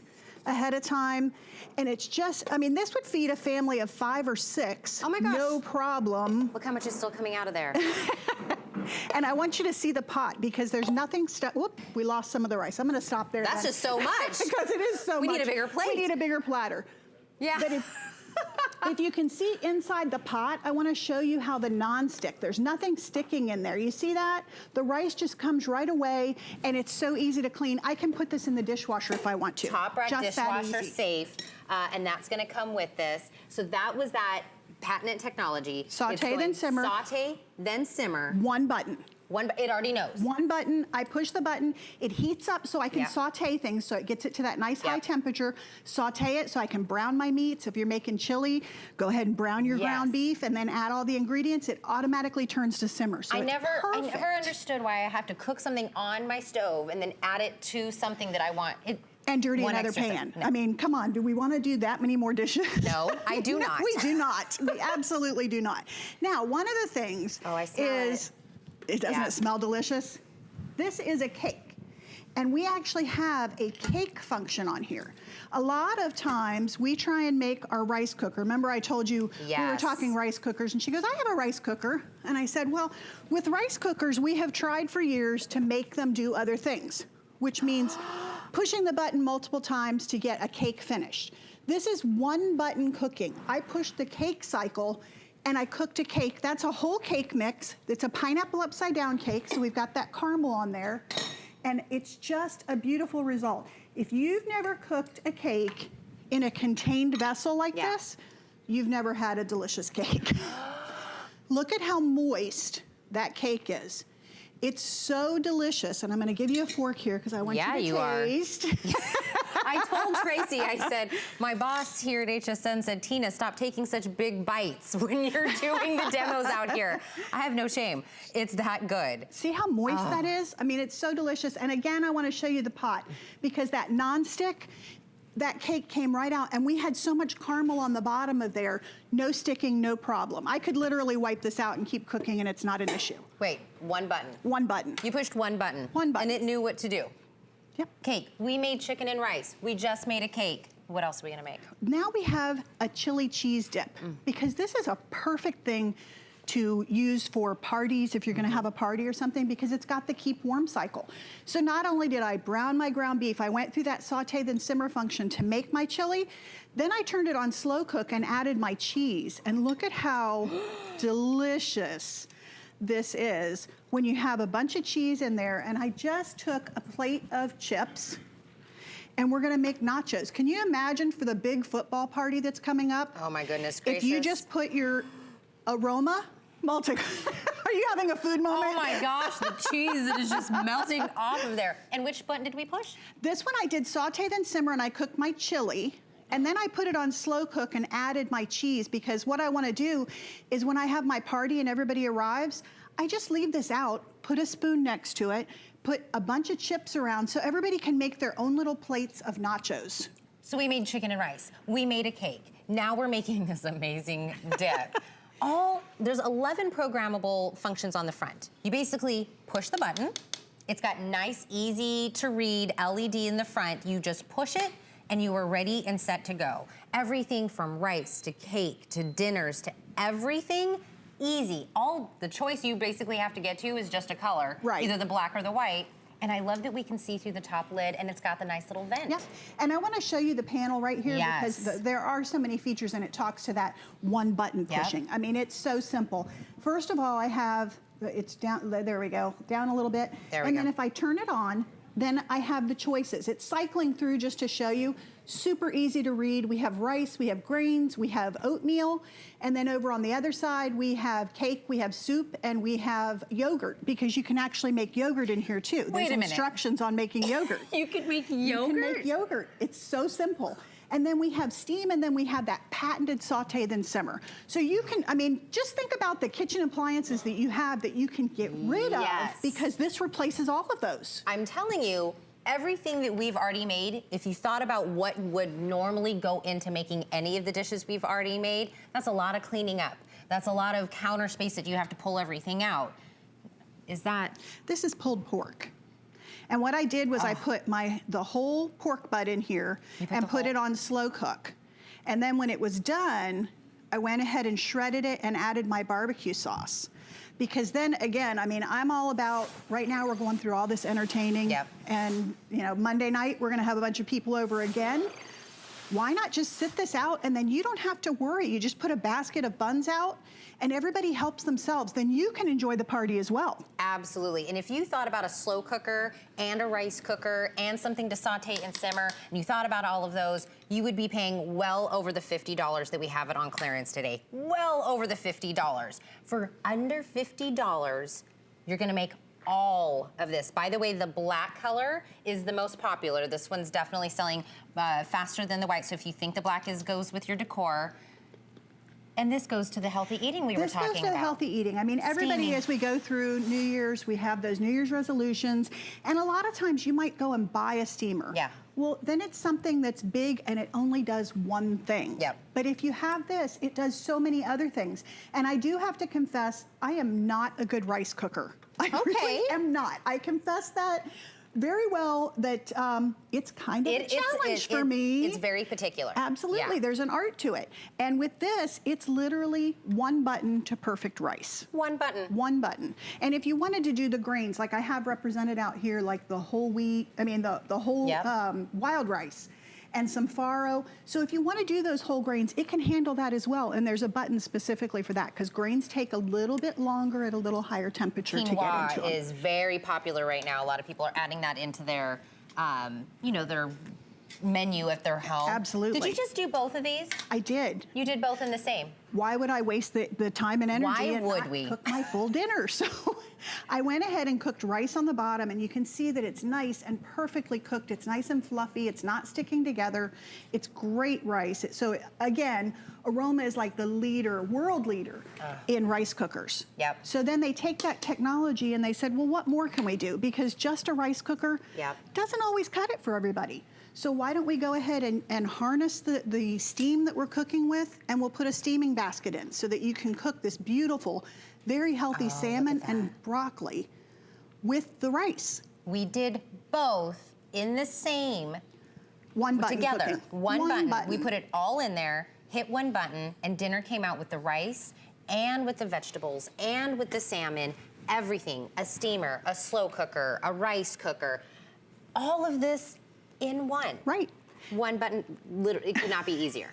ahead of time. And it's just, I mean, this would feed a family of 5 or 6. Oh my gosh. No problem. Look how much is still coming out of there. And I want you to see the pot because there's nothing stuck. Whoop, we lost some of the rice. I'm gonna stop there. That's just so much. Because it is so much. We need a bigger plate. We need a bigger platter. Yeah. But if you can see inside the pot, I wanna show you how the non-stick, there's nothing sticking in there. You see that? The rice just comes right away and it's so easy to clean. I can put this in the dishwasher if I want to. Top rack just dishwasher safe, and that's gonna come with this. So that was that patented technology. Saute then simmer. Saute then simmer. One button. It already knows. One button, I push the button, it heats up so I can saute things, so it gets it to that nice high temperature, saute it so I can brown my meats. If you're making chili, go ahead and brown your ground beef and then add all the ingredients. It automatically turns to simmer, so I never understood why I have to cook something on my stove and then add it to something that I want. And dirty another pan. No. I mean, come on, do we want to do that many more dishes? No, I do not. We do not. We absolutely do not. Now, one of the things I smell is, doesn't it smell delicious? This is a cake. And we actually have a cake function on here. A lot of times we try and make our rice cooker. Remember I told you we were talking rice cookers, and she goes, I have a rice cooker. And I said, well, with rice cookers, we have tried for years to make them do other things, which means pushing the button multiple times to get a cake finished. This is one button cooking. I pushed the cake cycle and I cooked a cake. That's a whole cake mix. It's a pineapple upside down cake, so we've got that caramel on there. And it's just a beautiful result. If you've never cooked a cake in a contained vessel like this, you've never had a delicious cake. Look at how moist that cake is. It's so delicious, and I'm gonna give you a fork here because I want you to taste. I told Tracy, I said, my boss here at HSN said, Tina, stop taking such big bites when you're doing the demos out here. I have no shame. It's that good. See how moist that is? I mean, it's so delicious. And again, I want to show you the pot because that nonstick, that cake came right out, and we had so much caramel on the bottom of there, no sticking, no problem. I could literally wipe this out and keep cooking, and it's not an issue. Wait, one button. One button. You pushed one button. One button. And it knew what to do. Yep. Cake. We made chicken and rice. We just made a cake. What else are we gonna make? Now we have a chili cheese dip because this is a perfect thing to use for parties if you're gonna have a party or something, because it's got the keep warm cycle. So not only did I brown my ground beef, I went through that saute then simmer function to make my chili, then I turned it on slow cook and added my cheese. And look at how delicious this is when you have a bunch of cheese in there. And I just took a plate of chips, and we're gonna make nachos. Can you imagine for the big football party that's coming up? Oh my goodness gracious. If you just put your aroma are you having a food moment? Oh my gosh, the cheese is just melting off of there. And which button did we push? This one I did saute then simmer, and I cooked my chili. And then I put it on slow cook and added my cheese, because what I want to do is when I have my party and everybody arrives, I just leave this out, put a spoon next to it, put a bunch of chips around so everybody can make their own little plates of nachos. So we made chicken and rice. We made a cake. Now we're making this amazing dip. There's 11 programmable functions on the front. You basically push the button. It's got nice, easy to read LED in the front. You just push it and you are ready and set to go. Everything from rice to cake to dinners to everything, easy. The choice you basically have to get to is just a color, either the black or the white. And I love that we can see through the top lid, and it's got the nice little vent. Yeah, and I want to show you the panel right here because there are so many features, and it talks to that one button pushing. I mean, it's so simple. First of all, I have, it's down, there we go, down a little bit. And then if I turn it on, then I have the choices. It's cycling through just to show you. Super easy to read. We have rice, we have grains, we have oatmeal, and then over on the other side we have cake, we have soup, and we have yogurt, because you can actually make yogurt in here too. There's instructions on making yogurt. You can make yogurt? You can make yogurt. It's so simple. And then we have steam, and then we have that patented saute then simmer. So you can, I mean, just think about the kitchen appliances that you have that you can get rid of, because this replaces all of those. I'm telling you, everything that we've already made, if you thought about what would normally go into making any of the dishes we've already made, that's a lot of cleaning up. That's a lot of counter space that you have to pull everything out. This is pulled pork. And what I did was I put the whole pork butt in here and put it on slow cook. And then when it was done, I went ahead and shredded it and added my barbecue sauce. Because then again, I mean, I'm all about, right now we're going through all this entertaining. And you know, Monday night, we're gonna have a bunch of people over again. Why not just sit this out, and then you don't have to worry. You just put a basket of buns out and everybody helps themselves. Then you can enjoy the party as well. Absolutely, and if you thought about a slow cooker and a rice cooker and something to saute and simmer, and you thought about all of those, you would be paying well over the $50 that we have it on clearance today. Well over the $50. For under $50, you're gonna make all of this. By the way, the black color is the most popular. This one's definitely selling faster than the white. So if you think the black goes with your decor, and this goes to the healthy eating we were talking about. This goes to the healthy eating. I mean, everybody, as we go through New Year's, we have those New Year's resolutions, and a lot of times you might go and buy a steamer. Well, then it's something that's big and it only does one thing. But if you have this, it does so many other things. And I do have to confess, I am not a good rice cooker. I really am not. I confess that. very well that it's kind of a challenge for me. It's very particular. Absolutely, there's an art to it. And with this, it's literally one button to perfect rice. One button. One button. And if you wanted to do the grains, like I have represented out here, like the whole wheat, the whole wild rice, and some farro. So if you want to do those whole grains, it can handle that as well. And there's a button specifically for that because grains take a little bit longer at a little higher temperature to get into them. Quinoa is very popular right now. A lot of people are adding that into their, their menu at their home. Absolutely. Did you just do both of these? I did. You did both in the same? Why would I waste the time and energy and not cook my full dinner? So I went ahead and cooked rice on the bottom, and you can see that it's nice and perfectly cooked. It's nice and fluffy. It's not sticking together. It's great rice. So again, Aroma is like the leader, world leader in rice cookers. Yep. So then they take that technology and they said, well, what more can we do? Because just a rice cooker doesn't always cut it for everybody. So why don't we go ahead and harness the steam that we're cooking with, and we'll put a steaming basket in so that you can cook this beautiful, very healthy salmon and broccoli with the rice. We did both in the same one button together. Cooking. One button. We put it all in there, hit one button, and dinner came out with the rice and with the vegetables and with the salmon, everything. A steamer, a slow cooker, a rice cooker, all of this in one. Right. One button, literally, it could not be easier.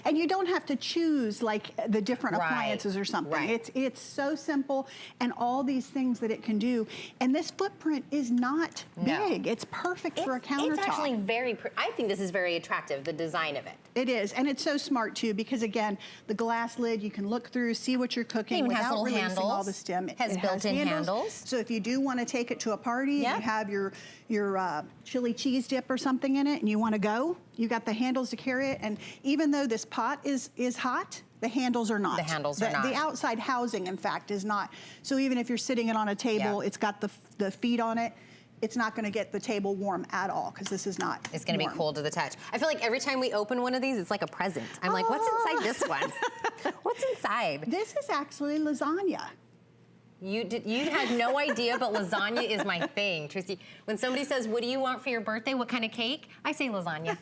And you don't have to choose like the different appliances or something. It's so simple, and all these things that it can do. And this footprint is not big. It's perfect for a countertop. It's actually I think this is very attractive, the design of it. It is, and it's so smart too, because again, the glass lid, you can look through, see what you're cooking without releasing all the stem. It has built-in handles. So if you do want to take it to a party and you have your chili cheese dip or something in it and you want to go, you got the handles to carry it. And even though this pot is hot, the handles are not. The handles are not. The outside housing, in fact, is not. So even if you're sitting it on a table, it's got the feet on it. It's not going to get the table warm at all because this is not It's going to be cold to the touch. I feel like every time we open one of these, it's like a present. I'm like, what's inside this one? What's inside? This is actually lasagna. You had no idea, but lasagna is my thing, Tracy. When somebody says, what do you want for your birthday? What kind of cake? I say lasagna.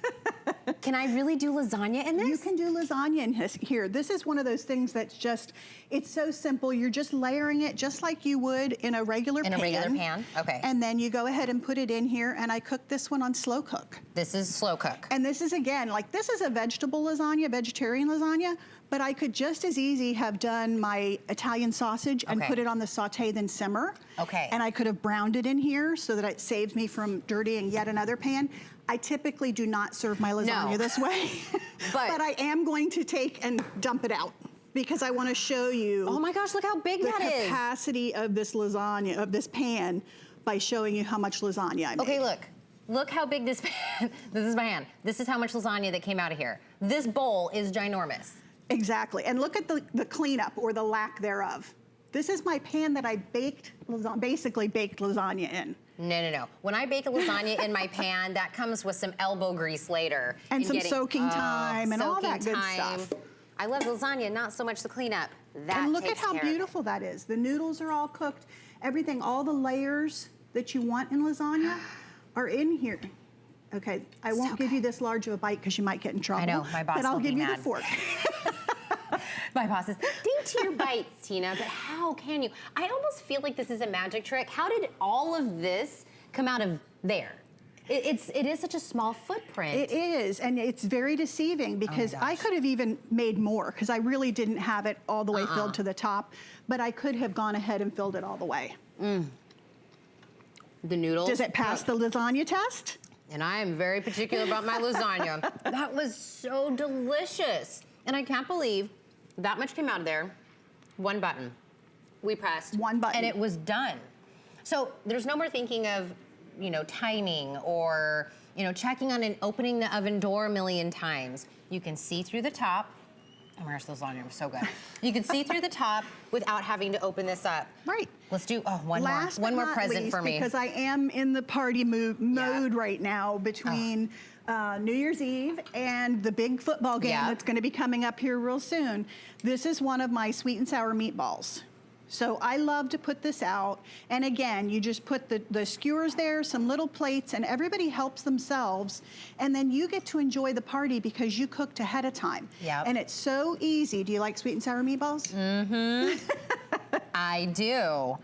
Can I really do lasagna in this? You can do lasagna in here. This is one of those things that's just, it's so simple. You're just layering it just like you would in a regular pan. In a regular pan, okay. And then you go ahead and put it in here, and I cook this one on slow cook. This is slow cook. And this is, again, like this is a vegetable lasagna, vegetarian lasagna, but I could just as easy have done my Italian sausage and put it on the saute, then simmer. Okay. And I could have browned it in here so that it saves me from dirtying yet another pan. I typically do not serve my lasagna this way, but I am going to take and dump it out because I want to show you. Oh my gosh, look how big that is. The capacity of this lasagna, of this pan, by showing you how much lasagna I made. Okay, look. Look how big this pan, this is my hand. This is how much lasagna that came out of here. This bowl is ginormous. Exactly, and look at the cleanup or the lack thereof. This is my pan that I basically baked lasagna in. No. When I bake a lasagna in my pan, that comes with some elbow grease later. And some soaking time and all that good stuff. I love lasagna, not so much the cleanup. And look at how beautiful that is. The noodles are all cooked. Everything, all the layers that you want in lasagna are in here. Okay, I won't give you this large of a bite because you might get in trouble. I know, my boss but I'll will give be you mad. the fork. My boss is daintier bites, Tina, but how can you? I almost feel like this is a magic trick. How did all of this come out of there? It is such a small footprint. It is, and it's very deceiving because I could have even made more because I really didn't have it all the way filled to the top, but I could have gone ahead and filled it all the way. The noodles. Does it pass the lasagna test? And I am very particular about my lasagna. That was so delicious. And I can't believe that much came out of there. One button. We pressed. One button. And it was done. So there's no more thinking of, timing or, checking on and opening the oven door a million times. You can see through the top. Oh my gosh, the lasagna was so good. You can see through the top without having to open this up. Right. Let's do one more present for me. Because I am in the party mode right now between New Year's Eve and the big football game that's going to be coming up here real soon. This is one of my sweet and sour meatballs. So I love to put this out. And again, you just put the skewers there, some little plates, and everybody helps themselves. And then you get to enjoy the party because you cooked ahead of time. Yep. And it's so easy. Do you like sweet and sour meatballs? Mm-hmm. I do.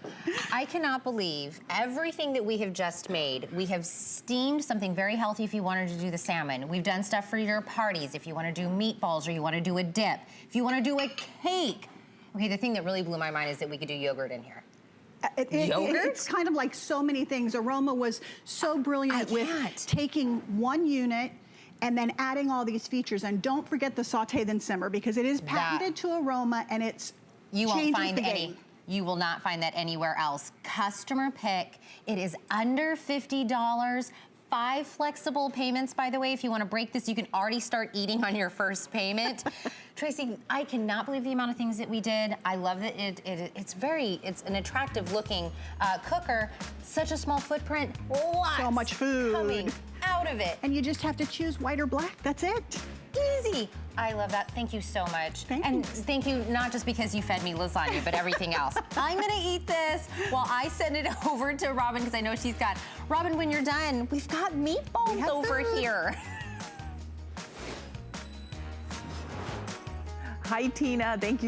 I cannot believe everything that we have just made. We have steamed something very healthy if you wanted to do the salmon. We've done stuff for your parties if you want to do meatballs or you want to do a dip. If you want to do a cake. Okay, the thing that really blew my mind is that we could do yogurt in here. Yogurt? It's kind of like so many things. Aroma was so brilliant with taking one unit and then adding all these features. And don't forget the saute then simmer because it is patented to Aroma and it's You won't find any. You will not find that anywhere else. Customer pick. It is under $50. 5 flexible payments, by the way. If you want to break this, you can already start eating on your first payment. Tracy, I cannot believe the amount of things that we did. I love that it's an attractive looking cooker. Such a small footprint. So much food coming out of it. And you just have to choose white or black. That's it. Easy. I love that. Thank you so much. Thank you. Thank you, not just because you fed me lasagna, but everything else. I'm gonna eat this while I send it over to Robin because I know she's got. Robin, when you're done, we've got meatballs over here. Hi, Tina. Thank you.